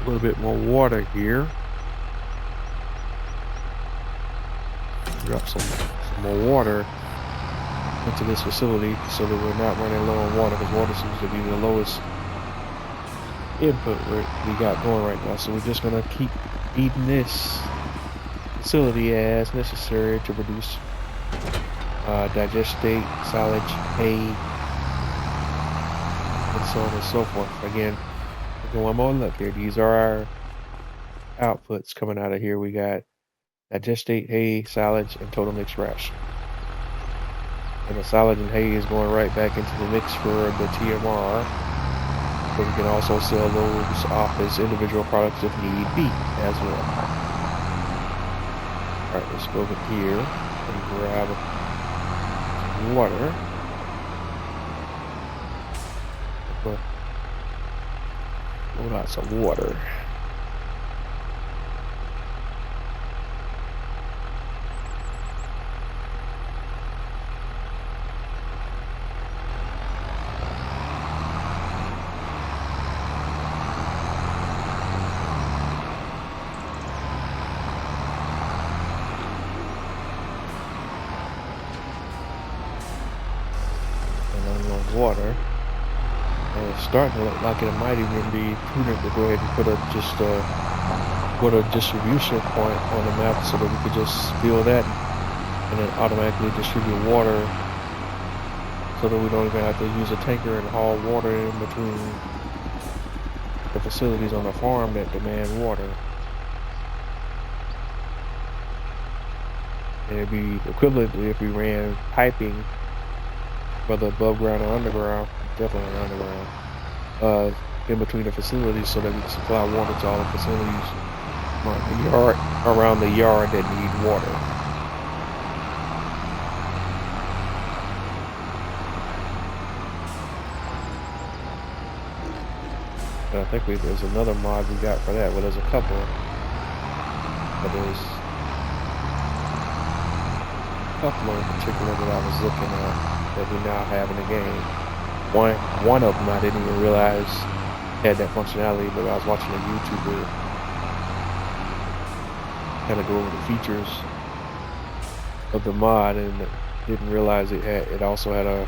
little bit more water here. Drop some more water into this facility so that we're not running low on water, because water seems to be the lowest input we got going right now. So we're just going to keep feeding this facility as necessary to produce digestate, silage, hay, and so on and so forth. Again, one more look here. These are our outputs coming out of here. We got digestate, hay, silage, and total mix ration. And the silage and hay is going right back into the mix for the TMR. But we can also sell those off as individual products if need be as well. Alright, let's go over here and grab some water. Hold out some water. Water, and it's starting to look like it might even be prudent to go ahead and put a distribution point on the map so that we could just fill that and then automatically distribute water, so that we don't even have to use a tanker and haul water in between the facilities on the farm that demand water. And it'd be equivalent if we ran piping, whether above ground or underground, definitely underground, in between the facilities, so that we can supply water to all the facilities around the yard that need water. And I think there's another mod we got for that. Well, there's a couple, but there's a couple in particular that I was looking at that we now have in the game. One of them I didn't even realize had that functionality, but I was watching a YouTuber kind of go over the features of the mod and didn't realize it also had a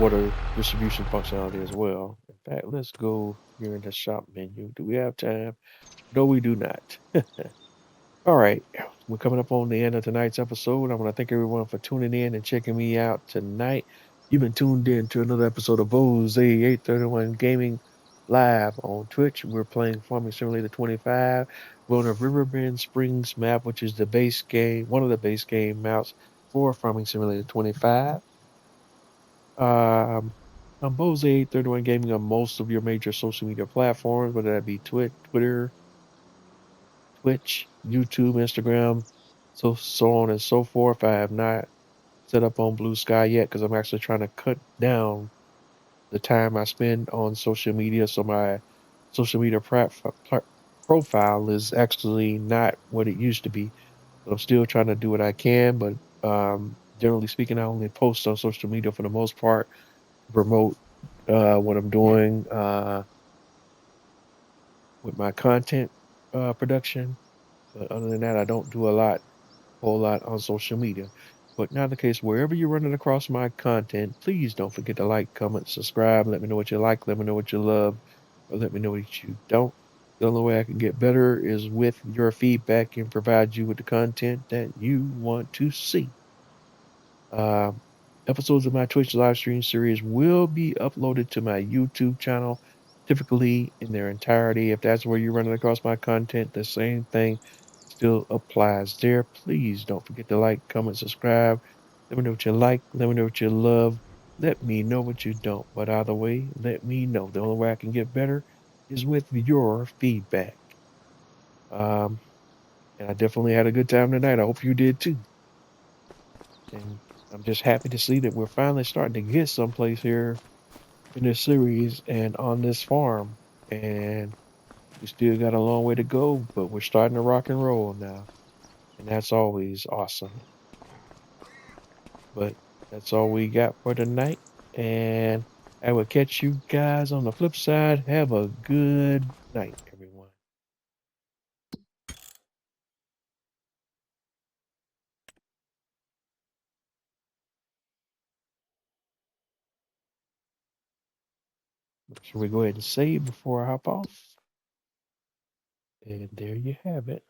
water distribution functionality as well. In fact, let's go here in the shop menu. Do we have time? No, we do not. All right, we're coming up on the end of tonight's episode. I want to thank everyone for tuning in and checking me out tonight. You've been tuned in to another episode of Jose 831 Gaming live on Twitch. We're playing Farming Simulator 25. We're on a Riverbend Springs map, which is the base game, one of the base game maps for Farming Simulator 25. I'm Bose831 Gaming on most of your major social media platforms, whether that be Twitter, Twitch, YouTube, Instagram, so on and so forth. I have not set up on Blue Sky yet because I'm actually trying to cut down the time I spend on social media. So my social media profile is actually not what it used to be. But I'm still trying to do what I can. But generally speaking, I only post on social media for the most part to promote what I'm doing with my content production. But other than that, I don't do whole lot on social media. But now the case, wherever you're running across my content, please don't forget to like, comment, subscribe. Let me know what you like. Let me know what you love. Or let me know what you don't. The only way I can get better is with your feedback and provide you with the content that you want to see. Uh, Episodes of my Twitch live stream series will be uploaded to my YouTube channel, typically in their entirety. If that's where you're running across my content, the same thing still applies there. Please don't forget to like, comment, subscribe. Let me know what you like. Let me know what you love. Let me know what you don't. But either way, let me know. The only way I can get better is with your feedback. Um, and I definitely had a good time tonight. I hope you did too. And I'm just happy to see that we're finally starting to get someplace here in this series and on this farm. And we still got a long way to go, but we're starting to rock and roll now. And that's always awesome. But that's all we got for tonight. And I will catch you guys on the flip side. Have a good night, everyone. Should we go ahead and save before I hop off? And there you have it.